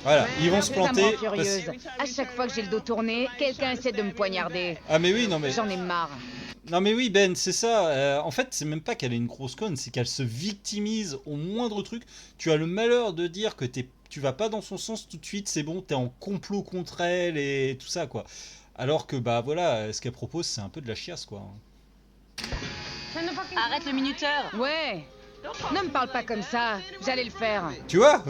Speaker 10: Voilà, ils vont se
Speaker 3: Ça me
Speaker 10: planter.
Speaker 3: rend furieuse. À chaque fois que j'ai le dos tourné, quelqu'un essaie de me poignarder.
Speaker 10: Ah mais oui, non mais...
Speaker 3: J'en ai marre.
Speaker 10: Non mais oui Ben, c'est ça. En fait, c'est même pas qu'elle est une grosse conne, c'est qu'elle se victimise au moindre truc. Tu as le malheur de dire que tu vas pas dans son sens tout de suite, c'est bon, t'es en complot contre elle et tout ça quoi. Alors que bah voilà, ce qu'elle propose c'est un peu de la chiasse quoi.
Speaker 6: Arrête le minuteur.
Speaker 3: Ouais. Ne me parle pas comme ça. J'allais le faire.
Speaker 10: Tu vois?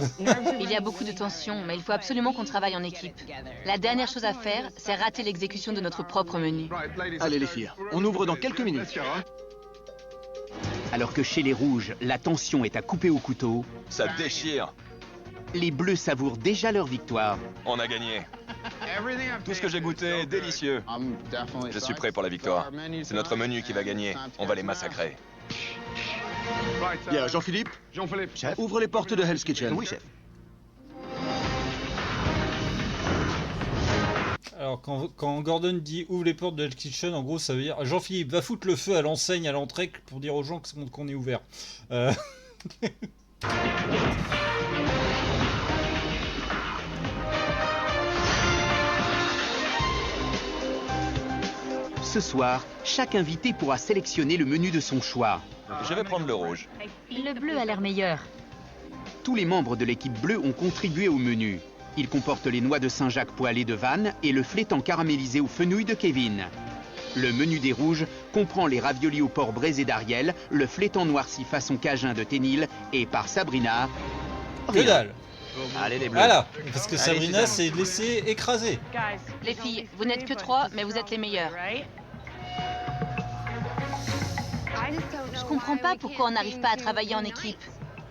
Speaker 6: Il y a beaucoup de tensions, mais il faut absolument qu'on travaille en équipe. La dernière chose à faire, c'est rater l'exécution de notre propre menu.
Speaker 8: Allez les filles, on ouvre dans quelques minutes.
Speaker 7: Alors que chez les rouges, la tension est à couper au couteau,
Speaker 9: Ça déchire.
Speaker 7: les bleus savourent déjà leur victoire.
Speaker 9: On a gagné. Tout ce que j'ai goûté est délicieux. Je suis prêt pour la victoire. C'est notre menu qui va gagner. On va les massacrer.
Speaker 8: Bien, Jean-Philippe,
Speaker 5: Chef?
Speaker 8: ouvre les portes de Hell's Kitchen.
Speaker 5: Oui, chef.
Speaker 10: Alors quand Gordon dit ouvre les portes de Hell's Kitchen, en gros ça veut dire Jean-Philippe va foutre le feu à l'enseigne à l'entrée pour dire aux gens qu'on est ouvert.
Speaker 7: Ce soir, chaque invité pourra sélectionner le menu de son choix.
Speaker 9: Je vais prendre le rouge.
Speaker 2: Le bleu a l'air meilleur.
Speaker 7: Tous les membres de l'équipe bleue ont contribué au menu. Il comporte les noix de Saint-Jacques poêlées de Van et le flétan caramélisé aux fenouilles de Kevin. Le menu des rouges comprend les raviolis au porc braisé d'Ariel, le flétan noirci façon cajun de Ténil et par Sabrina...
Speaker 10: Que dalle.
Speaker 5: Allez les bleus.
Speaker 10: Voilà, parce que
Speaker 5: Allez,
Speaker 10: Sabrina
Speaker 5: Suzanne.
Speaker 10: s'est laissée écraser.
Speaker 6: Les filles, vous n'êtes que 3, mais vous êtes les meilleures. Je comprends pas pourquoi on n'arrive pas à travailler en équipe.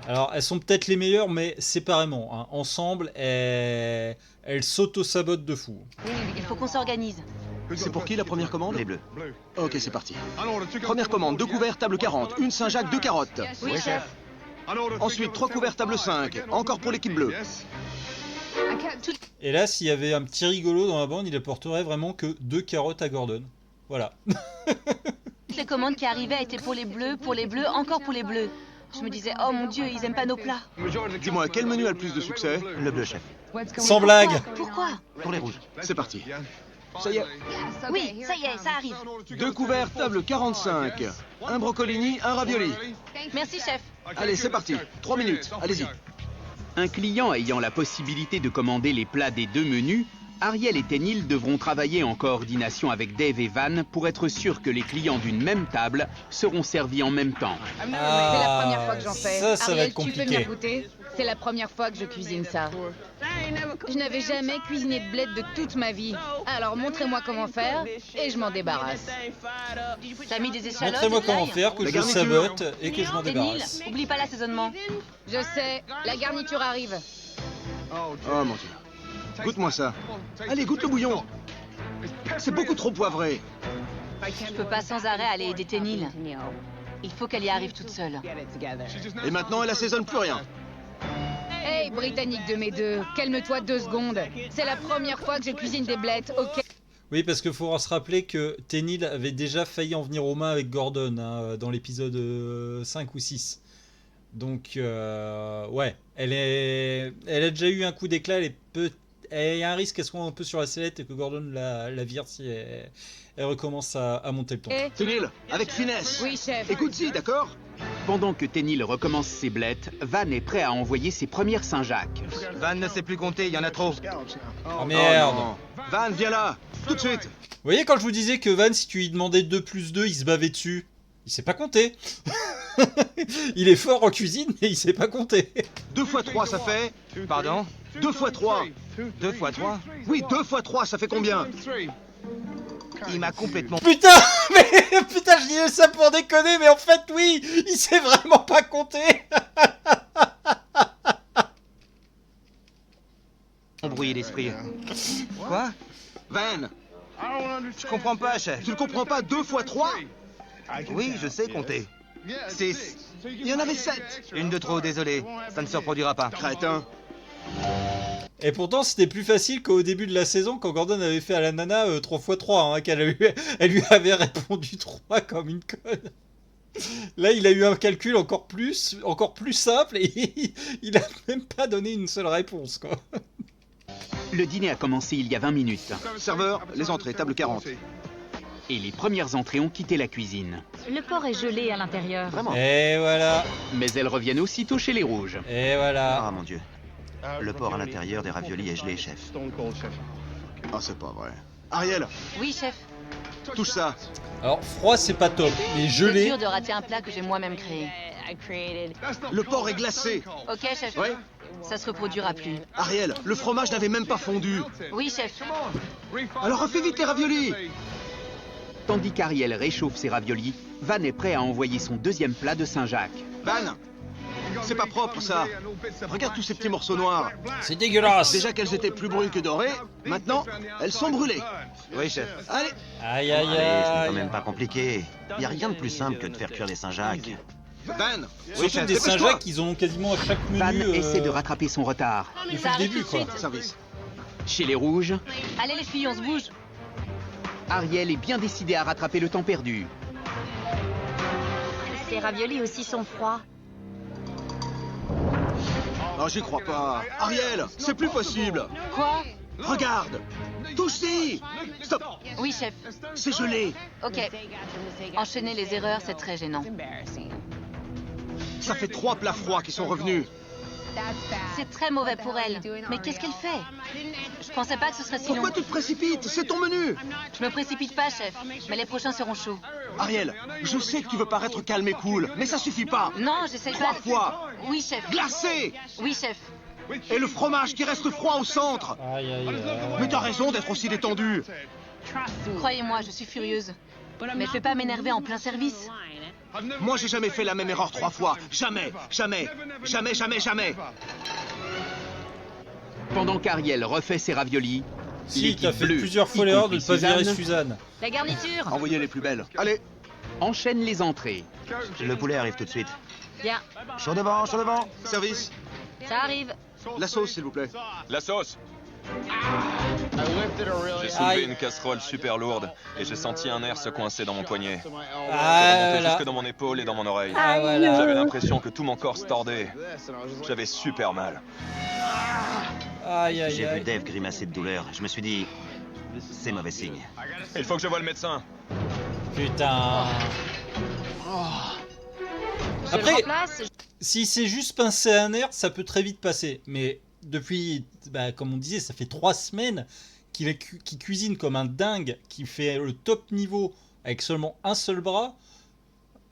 Speaker 10: Alors elles sont peut-être les meilleures mais séparément, hein. Ensemble elles s'auto-sabotent de fou.
Speaker 6: Il faut qu'on s'organise.
Speaker 8: C'est pour qui la première commande?
Speaker 5: Les bleus.
Speaker 8: Ok, c'est parti. Première commande, 2 couverts, table 40, une Saint-Jacques, 2 carottes.
Speaker 6: Oui, chef.
Speaker 8: Ensuite, 3 couverts, table 5, encore pour l'équipe bleue.
Speaker 10: Et là s'il y avait un petit rigolo dans la bande, il apporterait vraiment que 2 carottes à Gordon. Voilà.
Speaker 6: Toutes les commandes qui arrivaient étaient pour les bleus, encore pour les bleus. Je me disais, oh mon Dieu, ils aiment pas nos plats.
Speaker 8: Dis-moi, quel menu a le plus de succès?
Speaker 5: Le bleu, chef.
Speaker 10: Sans blague.
Speaker 6: Pourquoi?
Speaker 5: Pour les rouges.
Speaker 8: C'est parti. Ça y est,
Speaker 6: Oui, ça y est, ça arrive.
Speaker 8: 2 couverts, table 45, un brocolini, un ravioli.
Speaker 6: Merci, chef.
Speaker 8: Allez, c'est parti. 3 minutes, allez-y.
Speaker 7: Un client ayant la possibilité de commander les plats des deux menus, Ariel et Ténil devront travailler en coordination avec Dave et Van pour être sûrs que les clients d'une même table seront servis en même temps.
Speaker 3: C'est la première fois que j'en fais.
Speaker 10: Ça va
Speaker 3: Ariel,
Speaker 10: être
Speaker 3: tu peux
Speaker 10: compliqué.
Speaker 3: venir goûter? C'est la première fois que je cuisine ça. Je n'avais jamais cuisiné de bled de toute ma vie. Alors montrez-moi comment faire et je m'en débarrasse.
Speaker 6: T'as mis des échalotes.
Speaker 10: Montrez-moi
Speaker 6: de
Speaker 10: comment
Speaker 6: l'ail.
Speaker 10: faire, que
Speaker 8: La
Speaker 10: je
Speaker 8: garniture.
Speaker 10: sabote et que je m'en
Speaker 6: Ténil,
Speaker 10: débarrasse.
Speaker 6: oublie pas l'assaisonnement.
Speaker 3: Je sais, la garniture arrive.
Speaker 8: Oh mon Dieu. Goûte-moi ça. Allez, goûte le bouillon. C'est beaucoup trop poivré.
Speaker 6: Je peux pas sans arrêt aller aider Ténil. Il faut qu'elle y arrive toute seule.
Speaker 8: Et maintenant, elle assaisonne plus rien.
Speaker 3: Hey, Britannique de mes deux, calme-toi 2 secondes. C'est la première fois que je cuisine des blettes, ok?
Speaker 10: Oui, parce qu'il faudra se rappeler que Tennille avait déjà failli en venir aux mains avec Gordon hein, dans l'épisode 5 ou 6. Donc, ouais, elle a déjà eu un coup d'éclat, il y a un risque qu'elle soit un peu sur la sellette et que Gordon la vire si elle recommence à monter le ton.
Speaker 8: Tennille, avec finesse.
Speaker 3: Oui, chef.
Speaker 8: Écoute-y, d'accord?
Speaker 7: Pendant que Tennille recommence ses blettes, Van est prêt à envoyer ses premières Saint-Jacques.
Speaker 5: Van ne sait plus compter, il y en a trop.
Speaker 10: Oh merde!
Speaker 8: non. Van, viens là, tout de suite.
Speaker 10: Vous voyez quand je vous disais que Van, si tu lui demandais 2 plus 2, il se bavait dessus. Il sait pas compter. Il est fort en cuisine, mais il sait pas compter.
Speaker 8: 2 fois 3, ça fait...
Speaker 5: Pardon?
Speaker 8: 2 fois 3.
Speaker 5: 2 fois 3?
Speaker 8: Oui, 2 fois 3, ça fait combien?
Speaker 5: Il m'a complètement...
Speaker 10: Putain, mais putain, je disais ça pour déconner, mais en fait, oui, il sait vraiment pas compter.
Speaker 5: embrouillé l'esprit. Quoi?
Speaker 8: Van,
Speaker 5: Je comprends pas, chef.
Speaker 8: tu ne comprends pas 2 fois 3?
Speaker 5: Oui, je sais compter. 6.
Speaker 8: Il y en avait 7.
Speaker 5: Une de trop, désolé. Ça ne se reproduira pas.
Speaker 8: Crétin.
Speaker 10: Et pourtant, c'était plus facile qu'au début de la saison, quand Gordon avait fait à la nana 3x3, hein, elle lui avait répondu 3 comme une conne. Là, il a eu un calcul encore plus simple et il a même pas donné une seule réponse, quoi.
Speaker 7: Le dîner a commencé il y a 20 minutes.
Speaker 8: Serveur, les entrées, table 40.
Speaker 7: Et les premières entrées ont quitté la cuisine.
Speaker 2: Le porc est gelé à l'intérieur.
Speaker 8: Vraiment?
Speaker 10: Et voilà.
Speaker 7: Mais elles reviennent aussitôt chez les rouges.
Speaker 10: Et voilà.
Speaker 4: Ah mon dieu. Le porc à l'intérieur des raviolis est gelé, chef.
Speaker 8: Ah, c'est pas vrai. Ariel,
Speaker 6: Oui, chef.
Speaker 8: touche ça.
Speaker 10: Alors, froid, c'est pas top, mais
Speaker 6: C'est
Speaker 10: gelé...
Speaker 6: dur de rater un plat que j'ai moi-même créé.
Speaker 8: Le porc est glacé.
Speaker 6: Ok, chef.
Speaker 8: Ouais.
Speaker 6: Ça se reproduira plus.
Speaker 8: Ariel, le fromage n'avait même pas fondu.
Speaker 6: Oui, chef.
Speaker 8: Alors refais vite les raviolis.
Speaker 7: Tandis qu'Ariel réchauffe ses raviolis, Van est prêt à envoyer son deuxième plat de Saint-Jacques.
Speaker 8: Van, c'est pas propre ça. Regarde tous ces petits morceaux noirs.
Speaker 10: C'est dégueulasse.
Speaker 8: Déjà qu'elles étaient plus brunes que dorées, maintenant elles sont brûlées.
Speaker 5: Oui, chef.
Speaker 8: Allez,
Speaker 10: Aïe, aïe,
Speaker 4: Allez, c'est quand
Speaker 10: aïe.
Speaker 4: même pas compliqué. Y a rien de plus simple que de faire cuire des Saint-Jacques.
Speaker 8: Van,
Speaker 10: Surtout des
Speaker 8: dépêche-toi.
Speaker 10: Saint-Jacques, ils en ont quasiment à chaque
Speaker 7: Van
Speaker 10: menu.
Speaker 7: essaie de rattraper son retard.
Speaker 10: Depuis
Speaker 6: Ça
Speaker 10: le
Speaker 6: arrive
Speaker 10: début,
Speaker 6: tout de
Speaker 10: quoi.
Speaker 6: suite.
Speaker 8: Service.
Speaker 7: Chez les rouges,
Speaker 6: Allez, les filles, on se bouge.
Speaker 7: Ariel est bien décidé à rattraper le temps perdu.
Speaker 2: Ces raviolis aussi sont froids.
Speaker 8: Oh, j'y crois pas. Ariel, c'est plus possible.
Speaker 6: Quoi?
Speaker 8: Regarde. Touche-y. Stop.
Speaker 6: Oui, chef.
Speaker 8: C'est gelé.
Speaker 6: Ok. Enchaîner les erreurs, c'est très gênant.
Speaker 8: Ça fait 3 plats froids qui sont revenus.
Speaker 6: C'est très mauvais pour elle. Mais qu'est-ce qu'elle fait? Je pensais pas que ce serait si long.
Speaker 8: Pourquoi tu te précipites? C'est ton menu.
Speaker 6: Je me précipite pas, chef. Mais les prochains seront chauds.
Speaker 8: Ariel, je sais que tu veux paraître calme et cool, mais ça suffit pas.
Speaker 6: Non, j'essaye
Speaker 8: 3
Speaker 6: pas.
Speaker 8: fois.
Speaker 6: Oui, chef.
Speaker 8: Glacé.
Speaker 6: Oui, chef.
Speaker 8: Et le fromage qui reste froid au centre.
Speaker 10: Aïe, aïe, aïe.
Speaker 8: Mais t'as raison d'être aussi détendu.
Speaker 6: Croyez-moi, je suis furieuse. Mais je vais pas m'énerver en plein service.
Speaker 8: Moi, j'ai jamais fait la même erreur 3 fois. Jamais, jamais, jamais, jamais, jamais.
Speaker 7: Pendant qu'Ariel refait ses raviolis,
Speaker 10: Si,
Speaker 7: l'équipe
Speaker 10: t'as fait
Speaker 7: bleue,
Speaker 10: plusieurs fois
Speaker 7: y
Speaker 10: l'erreur de
Speaker 7: compris
Speaker 10: ne pas virer
Speaker 7: Suzanne,
Speaker 10: Suzanne.
Speaker 2: La garniture.
Speaker 8: Envoyez les plus belles. Allez.
Speaker 7: enchaîne les entrées.
Speaker 4: Le poulet arrive tout de suite.
Speaker 2: Bien,
Speaker 4: Chaud devant, chaud devant.
Speaker 8: Service.
Speaker 2: ça arrive.
Speaker 8: La sauce, s'il vous plaît.
Speaker 9: La sauce. J'ai soulevé
Speaker 10: Aïe.
Speaker 9: une casserole super lourde et j'ai senti un nerf se coincer dans mon poignet. Ça
Speaker 10: Ah,
Speaker 9: remontait
Speaker 10: voilà.
Speaker 9: jusque dans mon épaule et dans mon oreille.
Speaker 10: Ah, voilà.
Speaker 9: J'avais l'impression que tout mon corps se tordait. J'avais super mal.
Speaker 10: Aïe, aïe,
Speaker 4: J'ai vu
Speaker 10: aïe.
Speaker 4: Dave grimacer de douleur. Je me suis dit, c'est mauvais signe.
Speaker 9: Il faut que je voie le médecin.
Speaker 10: Putain.
Speaker 2: Je le
Speaker 10: Après,
Speaker 2: remplace.
Speaker 10: si c'est juste pincer un nerf, ça peut très vite passer. Mais depuis, bah, comme on disait, ça fait 3 semaines qu'il cuisine comme un dingue, qui fait le top niveau avec seulement un seul bras.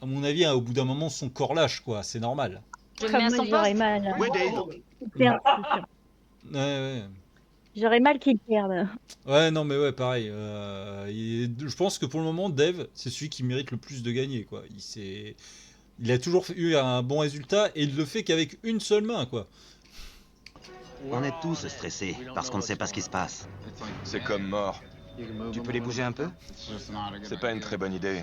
Speaker 10: À mon avis, hein, au bout d'un moment, son corps lâche, quoi. C'est normal.
Speaker 2: Je le mets à son
Speaker 11: J'aurais
Speaker 2: poste.
Speaker 11: mal.
Speaker 8: Ouais, Dave.
Speaker 11: Perdre, c'est sûr.
Speaker 10: Ouais.
Speaker 11: J'aurais mal qu'il perde.
Speaker 10: Ouais, non, mais ouais, pareil. Je pense que pour le moment, Dave, c'est celui qui mérite le plus de gagner, quoi. Il a toujours eu un bon résultat et il le fait qu'avec une seule main, quoi.
Speaker 4: On est tous stressés parce qu'on ne sait pas ce qui se passe.
Speaker 9: C'est comme mort.
Speaker 5: Tu peux les bouger un peu?
Speaker 9: C'est pas une très bonne idée.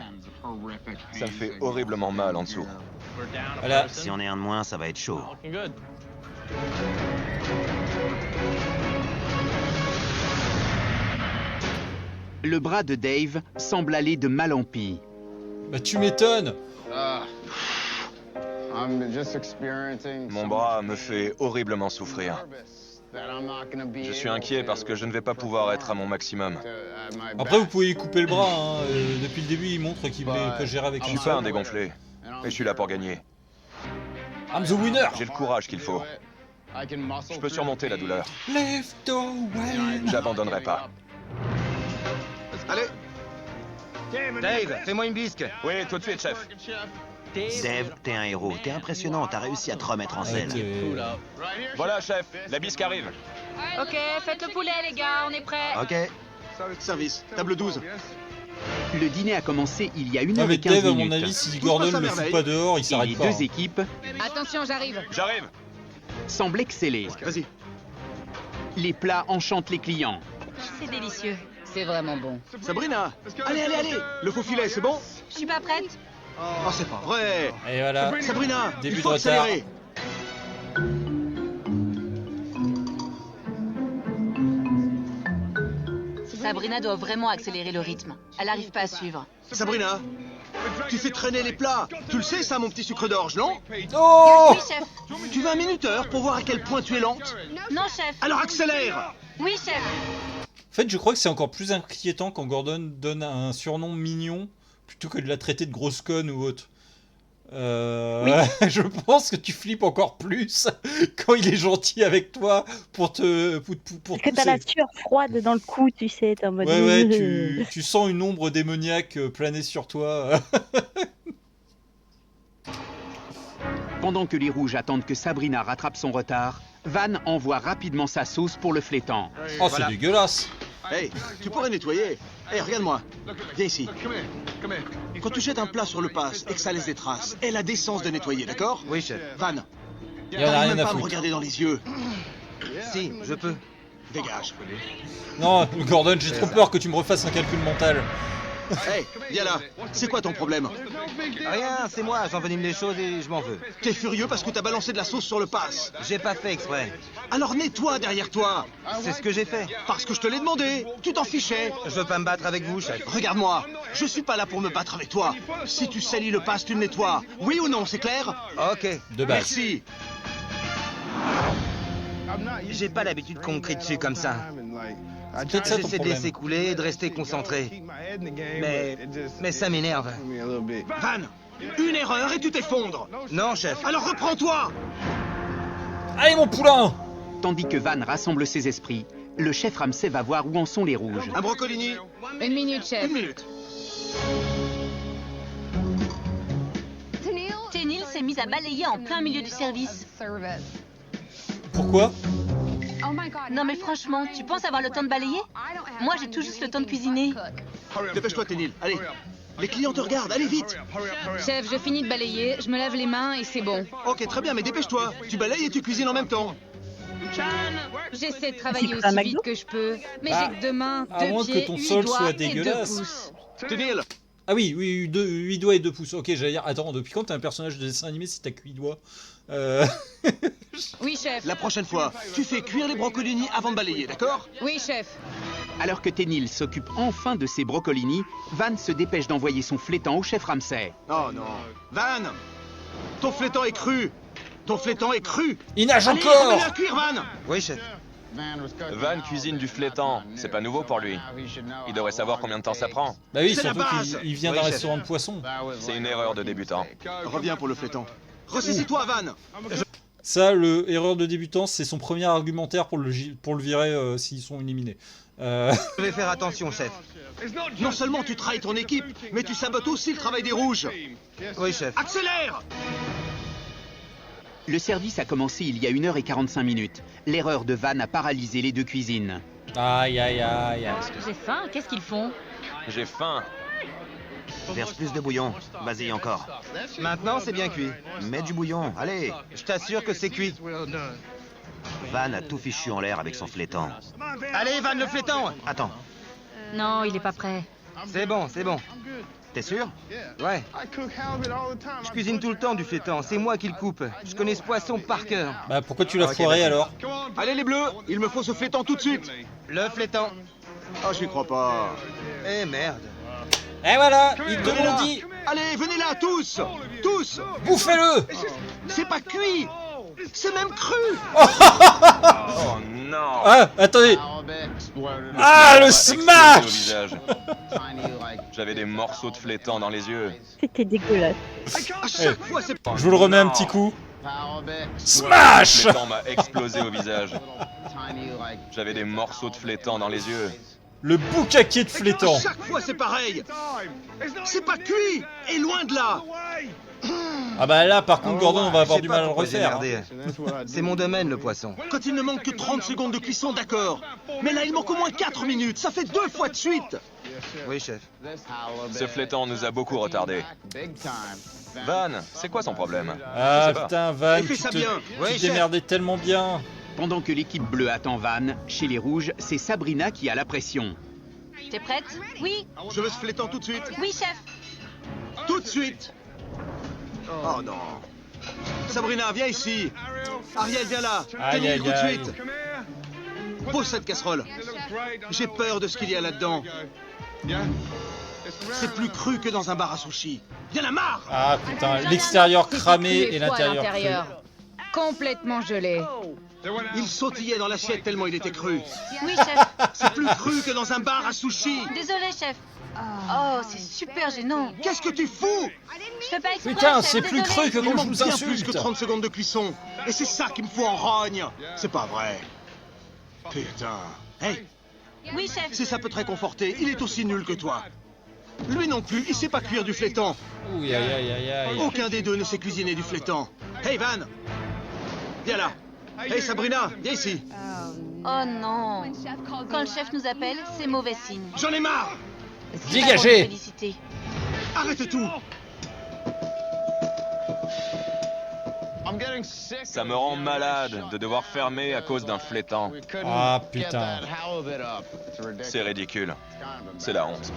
Speaker 9: Ça me fait horriblement mal en dessous.
Speaker 10: Voilà.
Speaker 4: Si on est un de moins, ça va être chaud.
Speaker 7: Le bras de Dave semble aller de mal en pis.
Speaker 10: Bah tu m'étonnes.
Speaker 9: Mon bras me fait horriblement souffrir. Je suis inquiet parce que je ne vais pas pouvoir être à mon maximum.
Speaker 10: Après vous pouvez y couper le bras, hein. Depuis le début il montre qu'il peut gérer avec
Speaker 9: Je
Speaker 10: un
Speaker 9: suis pas un
Speaker 10: seul.
Speaker 9: dégonflé. Et je suis là pour gagner.
Speaker 10: I'm the winner.
Speaker 9: J'ai le courage qu'il faut. Je peux surmonter la douleur.
Speaker 10: Left away.
Speaker 9: J'abandonnerai pas.
Speaker 5: Allez. Dave, fais-moi une bisque.
Speaker 9: Oui, tout de suite, chef.
Speaker 4: Dave, t'es un héros. T'es impressionnant. T'as réussi à te remettre en scène.
Speaker 9: Voilà, chef. La bisque arrive.
Speaker 6: Ok, faites le poulet, les gars, on est prêts.
Speaker 4: Ok.
Speaker 8: Service, table 12.
Speaker 7: Le dîner a commencé il y a 1
Speaker 10: Non
Speaker 7: heure
Speaker 10: mais
Speaker 7: et 15
Speaker 10: Dave, à
Speaker 7: minutes.
Speaker 10: mon avis, si
Speaker 8: Tout
Speaker 10: Gordon
Speaker 8: passe à
Speaker 10: le fout
Speaker 8: merveille.
Speaker 10: pas dehors, il
Speaker 7: Et
Speaker 10: s'arrête
Speaker 7: les
Speaker 10: pas.
Speaker 7: deux équipes
Speaker 3: Attention, j'arrive.
Speaker 9: J'arrive.
Speaker 7: semblent exceller.
Speaker 8: Vas-y.
Speaker 7: Les plats enchantent les clients.
Speaker 6: C'est délicieux.
Speaker 3: C'est vraiment bon.
Speaker 8: Sabrina, allez, allez, allez. Le faux filet, c'est bon?
Speaker 6: Je suis pas prête.
Speaker 8: Oh, c'est pas vrai.
Speaker 10: Et voilà.
Speaker 8: Sabrina,
Speaker 10: Début
Speaker 8: il faut
Speaker 10: de retard.
Speaker 8: accélérer.
Speaker 6: Sabrina doit vraiment accélérer le rythme. Elle n'arrive pas à suivre.
Speaker 8: Sabrina, tu fais traîner les plats. Tu le sais, ça, mon petit sucre d'orge, non?
Speaker 10: Oh
Speaker 6: Oui, chef.
Speaker 8: Tu veux un minuteur pour voir à quel point tu es lente?
Speaker 6: Non, chef.
Speaker 8: Alors accélère.
Speaker 6: Oui, chef.
Speaker 10: En fait, je crois que c'est encore plus inquiétant quand Gordon donne un surnom mignon plutôt que de la traiter de grosse conne ou autre. Je pense que tu flippes encore plus quand il est gentil avec toi pour te pour
Speaker 11: Parce que t'as la sueur froide dans le cou, tu sais, t'es en mode...
Speaker 10: Ouais, tu sens une ombre démoniaque planer sur toi.
Speaker 7: Pendant que les rouges attendent que Sabrina rattrape son retard, Van envoie rapidement sa sauce pour le flétan.
Speaker 10: Oh,
Speaker 8: Voilà.
Speaker 10: c'est dégueulasse.
Speaker 8: Hey, tu pourrais nettoyer. Hey, regarde-moi. Viens ici. Quand tu jettes un plat sur le pass et que ça laisse des traces, aie la décence de nettoyer, d'accord?
Speaker 5: Oui, chef.
Speaker 8: Van,
Speaker 10: Il y en a
Speaker 8: t'arrives
Speaker 10: rien
Speaker 8: même
Speaker 10: à
Speaker 8: pas à me
Speaker 10: foutre.
Speaker 8: regarder dans les yeux.
Speaker 5: Si, je peux.
Speaker 8: Dégage.
Speaker 10: Non, Gordon, j'ai trop peur que tu me refasses un calcul mental.
Speaker 8: Hey, viens là. C'est quoi ton problème?
Speaker 5: Rien, c'est moi, j'envenime les choses et je m'en veux.
Speaker 8: T'es furieux parce que t'as balancé de la sauce sur le pass.
Speaker 5: J'ai pas fait exprès.
Speaker 8: Alors nettoie derrière toi.
Speaker 5: C'est ce que j'ai fait.
Speaker 8: Parce que je te l'ai demandé. Tu t'en fichais.
Speaker 5: Je veux pas me battre avec vous, chef.
Speaker 8: Regarde-moi. Je suis pas là pour me battre avec toi. Si tu salis le pass, tu le nettoies. Oui ou non, c'est clair?
Speaker 5: Ok.
Speaker 10: De base.
Speaker 8: Merci.
Speaker 5: J'ai pas l'habitude qu'on me crie dessus comme ça.
Speaker 10: C'est peut-être ça ton
Speaker 5: J'essaie de
Speaker 10: problème.
Speaker 5: laisser couler et de rester concentré. Mais ça m'énerve.
Speaker 8: Van, une erreur et tu t'effondres.
Speaker 5: Non, chef.
Speaker 8: Alors reprends-toi.
Speaker 10: Allez, mon poulain!
Speaker 7: Tandis que Van rassemble ses esprits, le chef Ramsay va voir où en sont les rouges.
Speaker 8: Un brocolini.
Speaker 3: 1 minute, chef.
Speaker 8: 1 minute.
Speaker 6: Ténil s'est mise à balayer en plein milieu du service.
Speaker 10: Pourquoi?
Speaker 6: Non mais franchement, tu penses avoir le temps de balayer? Moi j'ai tout juste le temps de cuisiner.
Speaker 8: Dépêche-toi, Ténil. Allez. Les clients te regardent. Allez vite.
Speaker 3: Chef, je finis de balayer, je me lave les mains et c'est bon.
Speaker 8: Ok, très bien, mais dépêche-toi. Tu balayes et tu cuisines en même temps.
Speaker 3: J'essaie de travailler
Speaker 11: C'est pas un
Speaker 3: aussi
Speaker 11: McDo
Speaker 3: vite que je peux. Mais
Speaker 10: Bah,
Speaker 3: j'ai que 2 mains,
Speaker 10: à
Speaker 3: 2
Speaker 10: moins que
Speaker 3: pieds,
Speaker 10: ton
Speaker 3: 8
Speaker 10: sol
Speaker 3: doigts
Speaker 10: soit
Speaker 3: et 2
Speaker 10: dégueulasse.
Speaker 3: pouces.
Speaker 8: Ténil.
Speaker 10: Ah oui, 8 doigts et 2 pouces. Ok, j'allais dire, attends, depuis quand t'es un personnage de dessin animé si t'as que 8 doigts?
Speaker 3: Oui, chef.
Speaker 8: La prochaine fois, tu fais cuire les brocolini avant de balayer, d'accord?
Speaker 3: Oui, chef.
Speaker 7: Alors que Ténil s'occupe enfin de ses brocolini, Van se dépêche d'envoyer son flétan au chef Ramsay.
Speaker 8: Oh non. Van, ton flétan est cru. Ton flétan est cru.
Speaker 10: Il nage
Speaker 8: Allez,
Speaker 10: encore!
Speaker 8: remets-le à cuire, Van.
Speaker 5: Oui, chef.
Speaker 9: Van cuisine du flétan. C'est pas nouveau pour lui. Il devrait savoir combien de temps ça prend.
Speaker 10: Bah oui,
Speaker 8: C'est la
Speaker 10: surtout
Speaker 8: base.
Speaker 10: qu'il vient
Speaker 5: Oui,
Speaker 10: d'un
Speaker 5: chef.
Speaker 10: restaurant de poisson.
Speaker 9: C'est une erreur de débutant.
Speaker 8: Reviens pour le flétan. Ressaisis-toi, Van.
Speaker 10: Ça, le erreur de débutant, c'est son premier argumentaire pour le virer s'ils sont éliminés.
Speaker 5: Je vais faire attention, chef.
Speaker 8: Non seulement tu trahis ton équipe, mais tu sabotes aussi le travail des rouges.
Speaker 5: Oui, chef.
Speaker 8: Accélère.
Speaker 7: Le service a commencé il y a 1 heure et 45 minutes. L'erreur de Van a paralysé les deux cuisines.
Speaker 10: Aïe, aïe, aïe, aïe.
Speaker 6: J'ai faim, qu'est-ce qu'ils font?
Speaker 9: J'ai faim.
Speaker 4: Verse plus de bouillon. Vas-y, encore.
Speaker 5: Maintenant, c'est bien cuit.
Speaker 4: Mets du bouillon. Allez.
Speaker 5: Je t'assure que c'est cuit.
Speaker 4: Van a tout fichu en l'air avec son flétan.
Speaker 5: Allez, Van, le flétan.
Speaker 4: Attends.
Speaker 6: Non, il est pas prêt.
Speaker 5: C'est bon, c'est bon. T'es sûr? Ouais. Je cuisine tout le temps du flétan, c'est moi qui le coupe. Je connais ce poisson par cœur.
Speaker 10: Bah pourquoi tu l'as foiré alors?
Speaker 8: Allez les bleus, il me faut ce flétan tout de suite.
Speaker 5: Le flétan.
Speaker 8: Oh, j'y crois pas.
Speaker 5: Eh merde.
Speaker 10: Et voilà, ils te l'ont dit.
Speaker 8: Allez, venez là, tous. Tous.
Speaker 10: Bouffez-le.
Speaker 8: C'est pas cuit. C'est même cru.
Speaker 9: Oh non.
Speaker 10: Ah, attendez.
Speaker 9: Ah,
Speaker 10: le
Speaker 9: Au
Speaker 10: smash.
Speaker 9: visage. J'avais des morceaux de flétan dans les yeux.
Speaker 11: C'était dégueulasse.
Speaker 8: À chaque fois, c'est
Speaker 10: Je vous le remets un petit coup.
Speaker 9: Le
Speaker 10: Smash.
Speaker 9: flétan m'a explosé au visage. J'avais des morceaux de flétan dans les yeux.
Speaker 10: Le boucaquet de flétan.
Speaker 8: À chaque fois, c'est pareil. C'est pas cuit. Et loin de là.
Speaker 10: Ah bah là par contre Gordon on va avoir
Speaker 5: Je sais
Speaker 10: du
Speaker 5: pas
Speaker 10: mal à le
Speaker 5: pourquoi
Speaker 10: refaire.
Speaker 5: j'ai merdé. C'est mon domaine le poisson.
Speaker 8: Quand il ne manque que 30 secondes de cuisson, d'accord. Mais là, il manque au moins 4 minutes. Ça fait 2 fois de suite.
Speaker 5: Oui, chef.
Speaker 9: Ce flétan nous a beaucoup retardés. Van, c'est quoi son problème?
Speaker 10: Ah
Speaker 9: Je sais pas.
Speaker 10: putain Van,
Speaker 8: Il fait
Speaker 10: tu
Speaker 8: ça
Speaker 10: te
Speaker 8: bien.
Speaker 5: Oui,
Speaker 10: tu
Speaker 5: chef.
Speaker 10: démerdais tellement bien.
Speaker 7: Pendant que l'équipe bleue attend Van, chez les rouges, c'est Sabrina qui a la pression.
Speaker 6: T'es prête? Oui,
Speaker 8: Je veux ce flétan tout de suite.
Speaker 6: oui, chef.
Speaker 8: Tout de suite. Oh non. Sabrina, viens ici. Ariel, viens là.
Speaker 10: Aïe,
Speaker 8: Tenez
Speaker 10: aïe,
Speaker 8: le coup de
Speaker 10: aïe.
Speaker 8: suite. Pose cette casserole. J'ai peur de ce qu'il y a là-dedans. C'est plus cru que dans un bar à sushi. Y'en a marre.
Speaker 10: Ah putain, l'extérieur cramé
Speaker 3: C'est
Speaker 10: et
Speaker 3: cru à
Speaker 10: l'intérieur
Speaker 3: l'intérieur.
Speaker 10: cru.
Speaker 3: Complètement gelé.
Speaker 8: Il sautillait dans l'assiette tellement il était cru.
Speaker 6: Oui, chef.
Speaker 8: C'est plus cru que dans un bar à sushi.
Speaker 6: Désolé, chef. Oh, c'est super gênant.
Speaker 8: Qu'est-ce que tu fous?
Speaker 6: Je fais pas exprès,
Speaker 10: Putain,
Speaker 6: chef,
Speaker 10: c'est plus
Speaker 6: désolé.
Speaker 10: cru que
Speaker 8: Il
Speaker 10: quand je
Speaker 8: manque
Speaker 10: vous
Speaker 8: bien plus
Speaker 10: insulte.
Speaker 8: que 30 secondes de cuisson. Et c'est ça qui me fout en rogne. C'est pas vrai. Putain. Hey,
Speaker 6: Oui, chef.
Speaker 8: si ça peut te réconforter, il est aussi nul que toi. Lui non plus, il sait pas cuire du flétan.
Speaker 10: Ouh, aïe aïe aïe aïe.
Speaker 8: Aucun des deux ne sait cuisiner du flétan. Hey Van, viens là. Hey Sabrina, viens ici.
Speaker 6: Oh non. Quand le chef nous appelle, c'est mauvais signe.
Speaker 8: J'en ai marre.
Speaker 6: C'est pas
Speaker 10: Dégagez.
Speaker 6: pour nous féliciter.
Speaker 8: Arrête tout.
Speaker 9: Ça me rend malade de devoir fermer à cause d'un flétan.
Speaker 10: Ah putain.
Speaker 9: C'est ridicule. C'est la honte.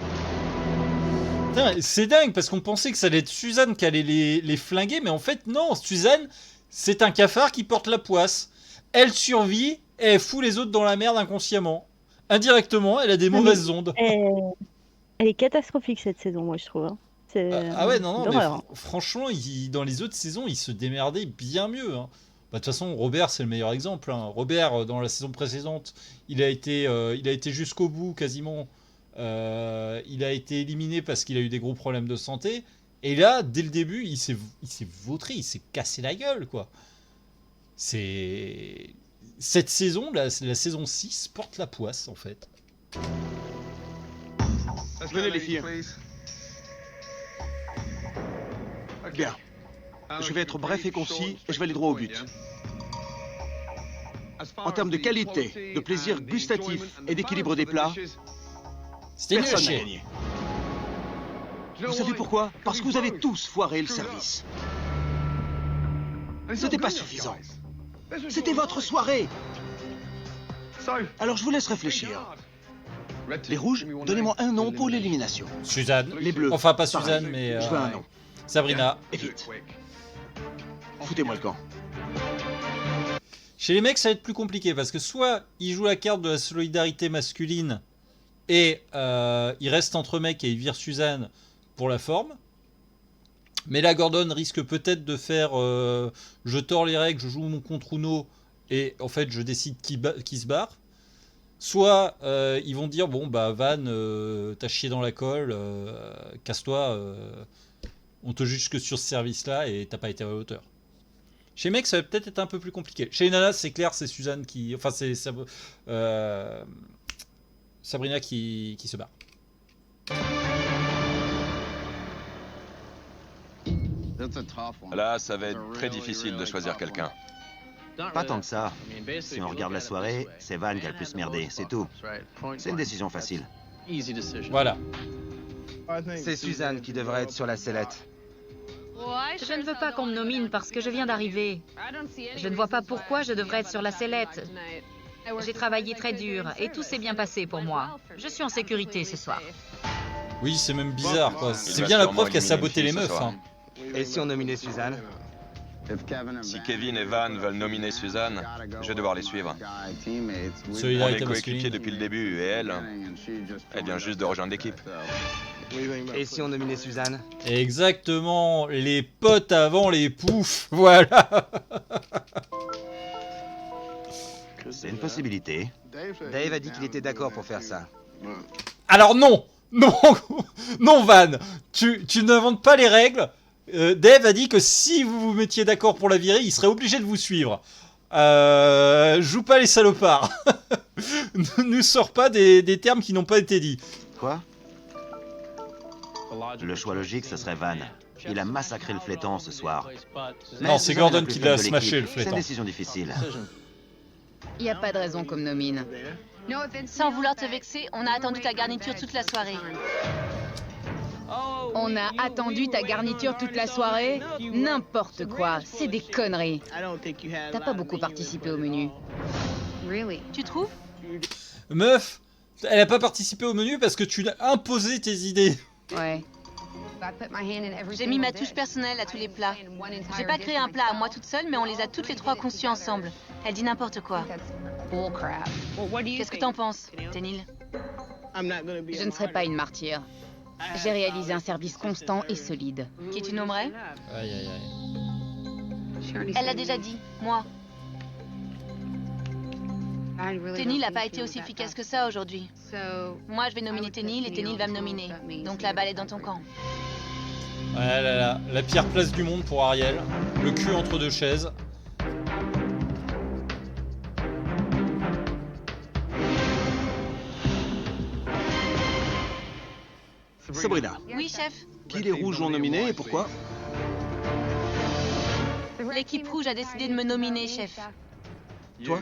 Speaker 10: Putain, c'est dingue parce qu'on pensait que ça allait être Suzanne qui allait les flinguer, mais en fait non, Suzanne, c'est un cafard qui porte la poisse. Elle survit et elle fout les autres dans la merde inconsciemment. Indirectement, elle a des mauvaises ondes.
Speaker 11: Elle est catastrophique cette saison, moi je trouve. Hein.
Speaker 10: Ah ouais, non, mais
Speaker 11: d'horreur.
Speaker 10: franchement, dans les autres saisons, il se démerdait bien mieux. Hein. Bah, de toute façon, Robert, c'est le meilleur exemple. Hein. Robert, dans la saison précédente, il a été jusqu'au bout quasiment. Il a été éliminé parce qu'il a eu des gros problèmes de santé. Et là, dès le début, il s'est vautré, il s'est cassé la gueule, quoi. Cette saison, la saison 6, porte la poisse, en fait.
Speaker 8: Venez les filles. Bien. Je vais être bref et concis et je vais aller droit au but. En termes de qualité, de plaisir gustatif et d'équilibre des plats,
Speaker 10: C'était nul à
Speaker 8: personne n'a
Speaker 10: chier.
Speaker 8: gagné. Vous savez pourquoi? Parce que vous avez tous foiré le service. C'était pas suffisant. C'était votre soirée. Alors je vous laisse réfléchir. Les rouges, donnez-moi un nom pour l'élimination.
Speaker 10: Suzanne.
Speaker 8: Les bleus.
Speaker 10: Enfin, pas
Speaker 8: pareil.
Speaker 10: Suzanne, mais...
Speaker 8: Je veux un nom.
Speaker 10: Sabrina.
Speaker 8: Et vite. Foutez-moi le camp.
Speaker 10: Chez les mecs, ça va être plus compliqué parce que soit ils jouent la carte de la solidarité masculine et ils restent entre mecs et ils virent Suzanne pour la forme. Mais là, Gordon risque peut-être de faire je tords les règles, je joue mon contre Uno et en fait je décide qui se barre. Soit ils vont dire bon bah Van, t'as chié dans la colle, casse-toi, on te juge que sur ce service-là et t'as pas été à la hauteur. Chez les mecs, ça va peut-être être un peu plus compliqué. Chez les nanas, c'est clair, c'est Suzanne qui... Enfin, c'est Sabrina qui se barre.
Speaker 9: Là, ça va être très difficile de choisir quelqu'un.
Speaker 4: Pas tant que ça. Si on regarde la soirée, c'est Van qui a le plus merdé, c'est tout. C'est une décision facile.
Speaker 10: Voilà.
Speaker 5: C'est Suzanne qui devrait être sur la sellette.
Speaker 2: Je ne veux pas qu'on me nomine parce que je viens d'arriver. Je ne vois pas pourquoi je devrais être sur la sellette. J'ai travaillé très dur et tout s'est bien passé pour moi. Je suis en sécurité ce soir.
Speaker 10: Oui, c'est même bizarre, quoi.
Speaker 9: Il
Speaker 10: C'est
Speaker 9: va
Speaker 10: bien la
Speaker 9: sûrement
Speaker 10: preuve qu'elle
Speaker 9: éliminer
Speaker 10: sabotait
Speaker 9: une
Speaker 10: les
Speaker 9: fille ce
Speaker 10: meufs.
Speaker 9: soir.
Speaker 10: Hein.
Speaker 5: Et si on nominait Suzanne?
Speaker 9: Si Kevin et Van veulent nominer Suzanne, je vais devoir les suivre. On
Speaker 10: Solidarité
Speaker 9: est coéquipiers
Speaker 10: masculine.
Speaker 9: depuis le début et elle vient juste de rejoindre l'équipe.
Speaker 5: Et si on nominait Suzanne?
Speaker 10: Exactement, les potes avant les poufs, voilà.
Speaker 4: C'est une possibilité.
Speaker 5: Dave a dit qu'il était d'accord pour faire ça.
Speaker 10: Alors non, non, non Van, tu n'inventes pas les règles. Dave a dit que si vous vous mettiez d'accord pour la virer, il serait obligé de vous suivre. Joue pas les salopards. Ne sors pas des termes qui n'ont pas été dits.
Speaker 4: Quoi? Le choix logique, ce serait Van. Il a massacré le flétan ce soir.
Speaker 10: Non, c'est
Speaker 4: Suzanne est
Speaker 10: Gordon
Speaker 4: la plus
Speaker 10: qui
Speaker 4: faible
Speaker 10: l'a
Speaker 4: de
Speaker 10: smashé,
Speaker 4: l'équipe.
Speaker 10: le flétan.
Speaker 4: C'est une décision difficile.
Speaker 3: Y a pas de raison qu'on me nomine.
Speaker 6: Sans vouloir te vexer, on a attendu ta garniture toute la soirée.
Speaker 3: On a attendu ta garniture toute la soirée? N'importe quoi, c'est des conneries. T'as pas beaucoup participé au menu.
Speaker 6: Tu trouves?
Speaker 10: Meuf, elle a pas participé au menu parce que tu l'as imposé tes idées.
Speaker 3: Ouais.
Speaker 6: J'ai mis ma touche personnelle à tous les plats. J'ai pas créé un plat à moi toute seule, mais on les a toutes les trois conçus ensemble. Elle dit n'importe quoi. Qu'est-ce que t'en penses, Tenil?
Speaker 3: Je ne serai pas une martyre. J'ai réalisé un service constant et solide.
Speaker 6: Qui tu nommerais?
Speaker 10: Aïe aïe aïe.
Speaker 6: Elle l'a déjà dit, moi. Tenil n'a pas été aussi efficace que ça aujourd'hui. Moi, je vais nominer Tenil et Tenil va me nominer. Donc la balle est dans ton camp.
Speaker 10: Ouais, la pire place du monde pour Ariel. Le cul entre deux chaises.
Speaker 8: Sabrina,
Speaker 6: Oui, chef.
Speaker 8: qui les rouges ont nominé et pourquoi?
Speaker 6: L'équipe rouge a décidé de me nominer, chef.
Speaker 8: Toi?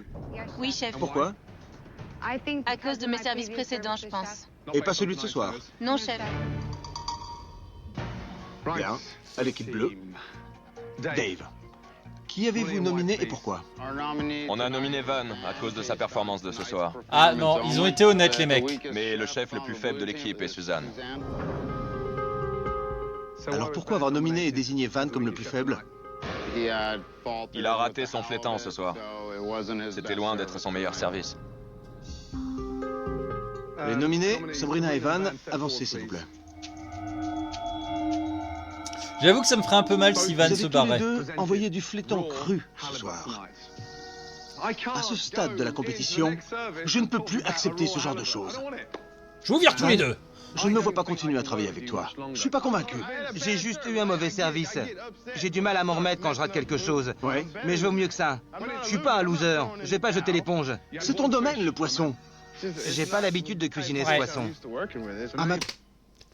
Speaker 6: Oui, chef.
Speaker 8: Pourquoi?
Speaker 6: À cause de mes services précédents, je pense.
Speaker 8: Et pas celui de ce soir?
Speaker 6: Non, chef.
Speaker 8: Bien. À l'équipe bleue. Dave. Qui avez-vous nominé et pourquoi?
Speaker 9: On a nominé Van à cause de sa performance de ce soir.
Speaker 10: Ah non, ils ont été honnêtes les mecs.
Speaker 9: Mais le chef le plus faible de l'équipe est Suzanne.
Speaker 8: Alors pourquoi avoir nominé et désigné Van comme le plus faible?
Speaker 9: Il a raté son flétan ce soir. C'était loin d'être son meilleur service.
Speaker 8: Les nominés, Sabrina et Van, avancez s'il vous plaît.
Speaker 10: J'avoue que ça me ferait un peu mal si Van
Speaker 8: Vous
Speaker 10: se
Speaker 8: avez tous les
Speaker 10: barrait.
Speaker 8: deux envoyé du flétan cru ce soir. À ce stade de la compétition, je ne peux plus accepter ce genre de choses.
Speaker 10: Je vous vire tous les deux.
Speaker 8: Je ne me vois pas continuer à travailler avec toi. Je suis pas convaincu.
Speaker 5: J'ai juste eu un mauvais service. J'ai du mal à m'en remettre quand je rate quelque chose.
Speaker 8: Ouais.
Speaker 5: Mais je vaux mieux que ça. Je suis pas un loser. Je vais pas jeter l'éponge.
Speaker 8: C'est ton domaine, le poisson.
Speaker 5: J'ai pas l'habitude de cuisiner ce poisson.
Speaker 8: Ah, ma-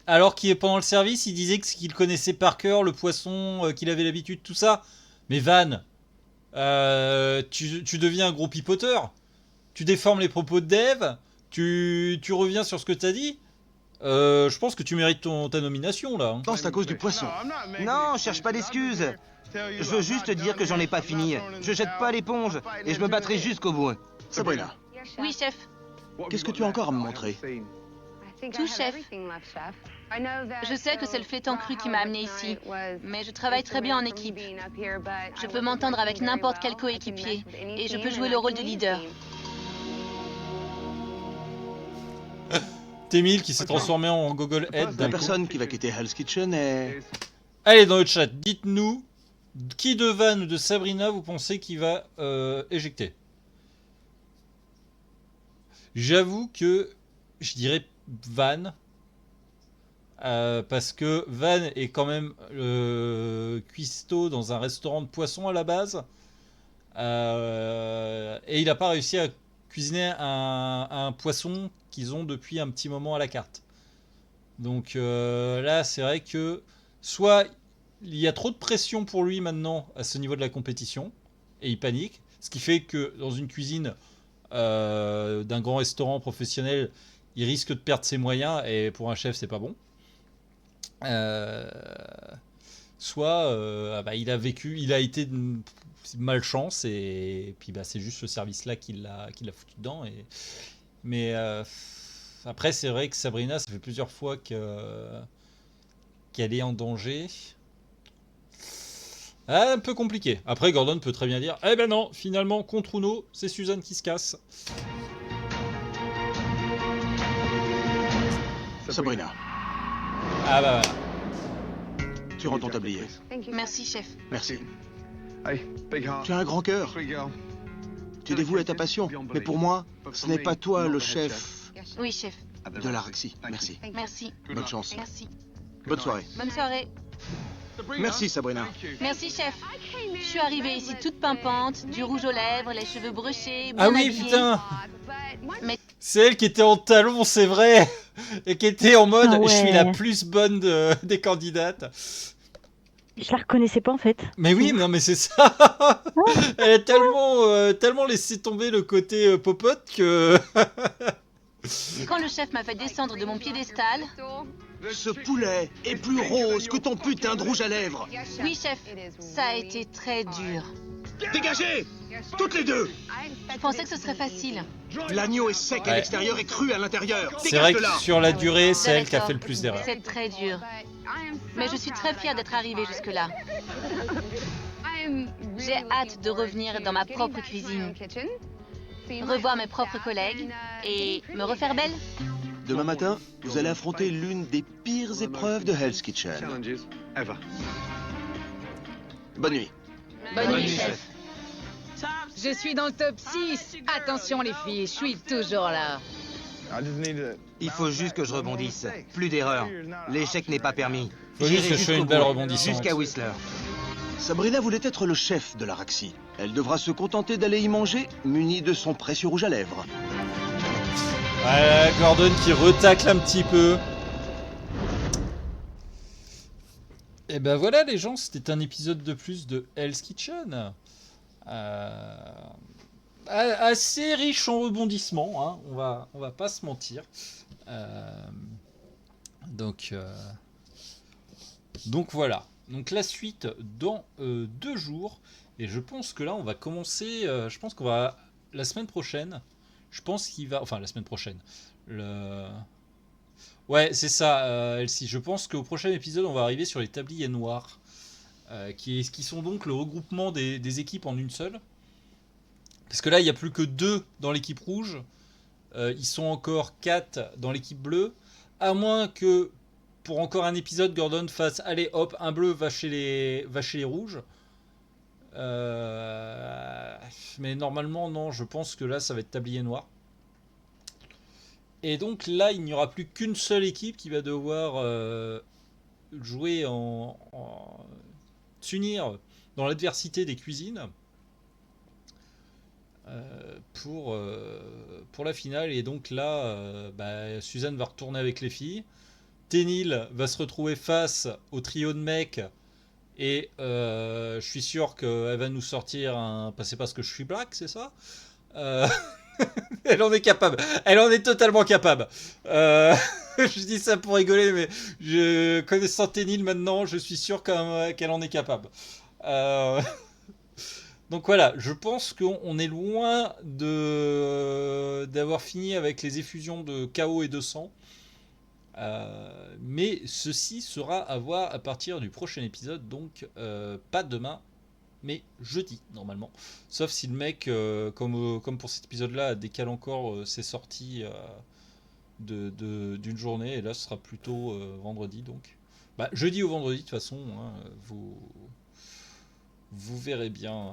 Speaker 10: Alors qu'il est pendant le service, il disait qu'il connaissait par cœur le poisson, qu'il avait l'habitude, tout ça. Mais Van, tu deviens un gros pipoteur. Tu déformes les propos de Dave. Tu reviens sur ce que t'as dit. Je pense que tu mérites ta nomination là.
Speaker 8: Non, c'est à cause du poisson.
Speaker 5: Non, cherche pas d'excuses. Je veux juste dire que j'en ai pas fini. Je jette pas l'éponge et je me battrai jusqu'au bout.
Speaker 8: Sabrina,
Speaker 6: Oui, chef.
Speaker 8: qu'est-ce que tu as encore à me montrer?
Speaker 6: Tout, chef. Je sais que c'est le flétan cru qui m'a amené ici, mais je travaille très bien en équipe. Je peux m'entendre avec n'importe quel coéquipier, et je peux jouer le rôle de leader.
Speaker 10: T-1000 qui s'est transformé en Goggle Head
Speaker 8: La
Speaker 10: d'un coup.
Speaker 8: personne qui va quitter Hell's Kitchen est...
Speaker 10: Allez dans le chat, dites-nous qui de Van ou de Sabrina vous pensez qui va éjecter. J'avoue que je dirais Van. Parce que Van est quand même cuistot dans un restaurant de poisson à la base. Et il n'a pas réussi à cuisiner un poisson qu'ils ont depuis un petit moment à la carte. Donc là, c'est vrai que soit il y a trop de pression pour lui maintenant à ce niveau de la compétition, et il panique, ce qui fait que dans une cuisine d'un grand restaurant professionnel, il risque de perdre ses moyens, et pour un chef, c'est pas bon. Soit il a été malchance, et puis c'est juste ce service-là qui l'a foutu dedans. Mais Après, c'est vrai que Sabrina, ça fait plusieurs fois qu'elle est en danger. Ah, un peu compliqué. Après, Gordon peut très bien dire, eh ben non, finalement, contre Uno, c'est Suzanne qui se casse.
Speaker 8: Sabrina,
Speaker 10: Ah bah voilà.
Speaker 8: tu rends ton tablier.
Speaker 6: Merci, chef.
Speaker 8: Merci. Tu as un grand cœur. Tu es dévoué à ta passion. Mais pour moi, ce n'est pas toi le chef
Speaker 6: Oui, chef.
Speaker 8: de l'Araxie. Merci.
Speaker 6: Merci.
Speaker 8: Bonne chance.
Speaker 6: Merci.
Speaker 8: Bonne soirée.
Speaker 6: Bonne soirée.
Speaker 8: Merci, Sabrina.
Speaker 6: Merci, chef. Je suis arrivée ici toute pimpante, du rouge aux lèvres, les cheveux brochés, bien
Speaker 10: Ah oui,
Speaker 6: habillée.
Speaker 10: putain.
Speaker 6: Mais
Speaker 10: C'est elle qui était en talons, c'est vrai. Et qui était en mode,
Speaker 11: Ah ouais.
Speaker 10: je suis la plus bonne des candidates.
Speaker 11: Je la reconnaissais pas en fait.
Speaker 10: Mais oui, non mais c'est ça. Elle a tellement laissé tomber le côté popote que...
Speaker 6: quand le chef m'a fait descendre de mon piédestal...
Speaker 8: Ce poulet est plus rose que ton putain de rouge à lèvres.
Speaker 6: Oui, chef, ça a été très dur.
Speaker 8: Dégagez! Toutes les deux!
Speaker 6: Je pensais que ce serait facile.
Speaker 8: L'agneau est sec à
Speaker 10: Ouais.
Speaker 8: l'extérieur et cru à l'intérieur.
Speaker 10: C'est vrai
Speaker 8: Dégage de
Speaker 10: que
Speaker 8: là!
Speaker 10: sur la durée, c'est elle qui a
Speaker 6: D'accord.
Speaker 10: fait le plus d'erreurs.
Speaker 6: C'est très dur. Mais je suis très fière d'être arrivée jusque-là. J'ai hâte de revenir dans ma propre cuisine, revoir mes propres collègues et me refaire belle.
Speaker 8: Demain matin, vous allez affronter l'une des pires épreuves de Hell's Kitchen. Bonne nuit.
Speaker 6: Bonne nuit, chef.
Speaker 3: Je suis dans le top 6. Attention les filles, je suis toujours là.
Speaker 5: Il faut juste que je rebondisse. Plus d'erreurs. L'échec n'est pas permis.
Speaker 10: Faut juste
Speaker 5: J'irai
Speaker 10: que je fasse
Speaker 5: jusqu'au
Speaker 10: une belle
Speaker 5: bout,
Speaker 10: rebondissante.
Speaker 5: Jusqu'à Whistler.
Speaker 8: Sabrina voulait être le chef de l'Araxie. Elle devra se contenter d'aller y manger, munie de son précieux rouge à lèvres.
Speaker 10: Voilà, Gordon qui retacle un petit peu. Et ben voilà les gens, c'était un épisode de plus de Hell's Kitchen. Assez riche en rebondissements, hein, on va pas se mentir. Donc voilà. Donc la suite dans 2 jours. Et je pense que là on va commencer. Je pense qu'on va la semaine prochaine. Je pense qu'il va. Enfin la semaine prochaine. Ouais c'est ça Elsie. Je pense qu'au prochain épisode on va arriver sur les tabliers noirs. Qui sont donc le regroupement des équipes en une seule. Parce que là il n'y a plus que 2 dans l'équipe rouge. Ils sont encore 4 dans l'équipe bleue. À moins que pour encore un épisode, Gordon fasse allez hop, un bleu va chez les rouges. Mais normalement, non, je pense que là ça va être tablier noir. Et donc là, il n'y aura plus qu'une seule équipe qui va devoir jouer s'unir dans l'adversité des cuisines pour la finale. Et donc là, Suzanne va retourner avec les filles. Ténil va se retrouver face au trio de mecs et je suis sûr qu'elle va nous sortir un... C'est parce que je suis black, c'est ça Elle en est capable. Elle en est totalement capable. Je dis ça pour rigoler, mais connaissant Ténil maintenant, je suis sûr qu'elle en est capable. Donc voilà, je pense qu'on est loin d'avoir fini avec les effusions de chaos et de sang. Mais ceci sera à voir à partir du prochain épisode, donc pas demain, mais jeudi normalement. Sauf si le mec, comme pour cet épisode-là, décale encore ses sorties d'une journée, et là ce sera plutôt vendredi, donc jeudi ou vendredi de toute façon, hein, vous verrez bien.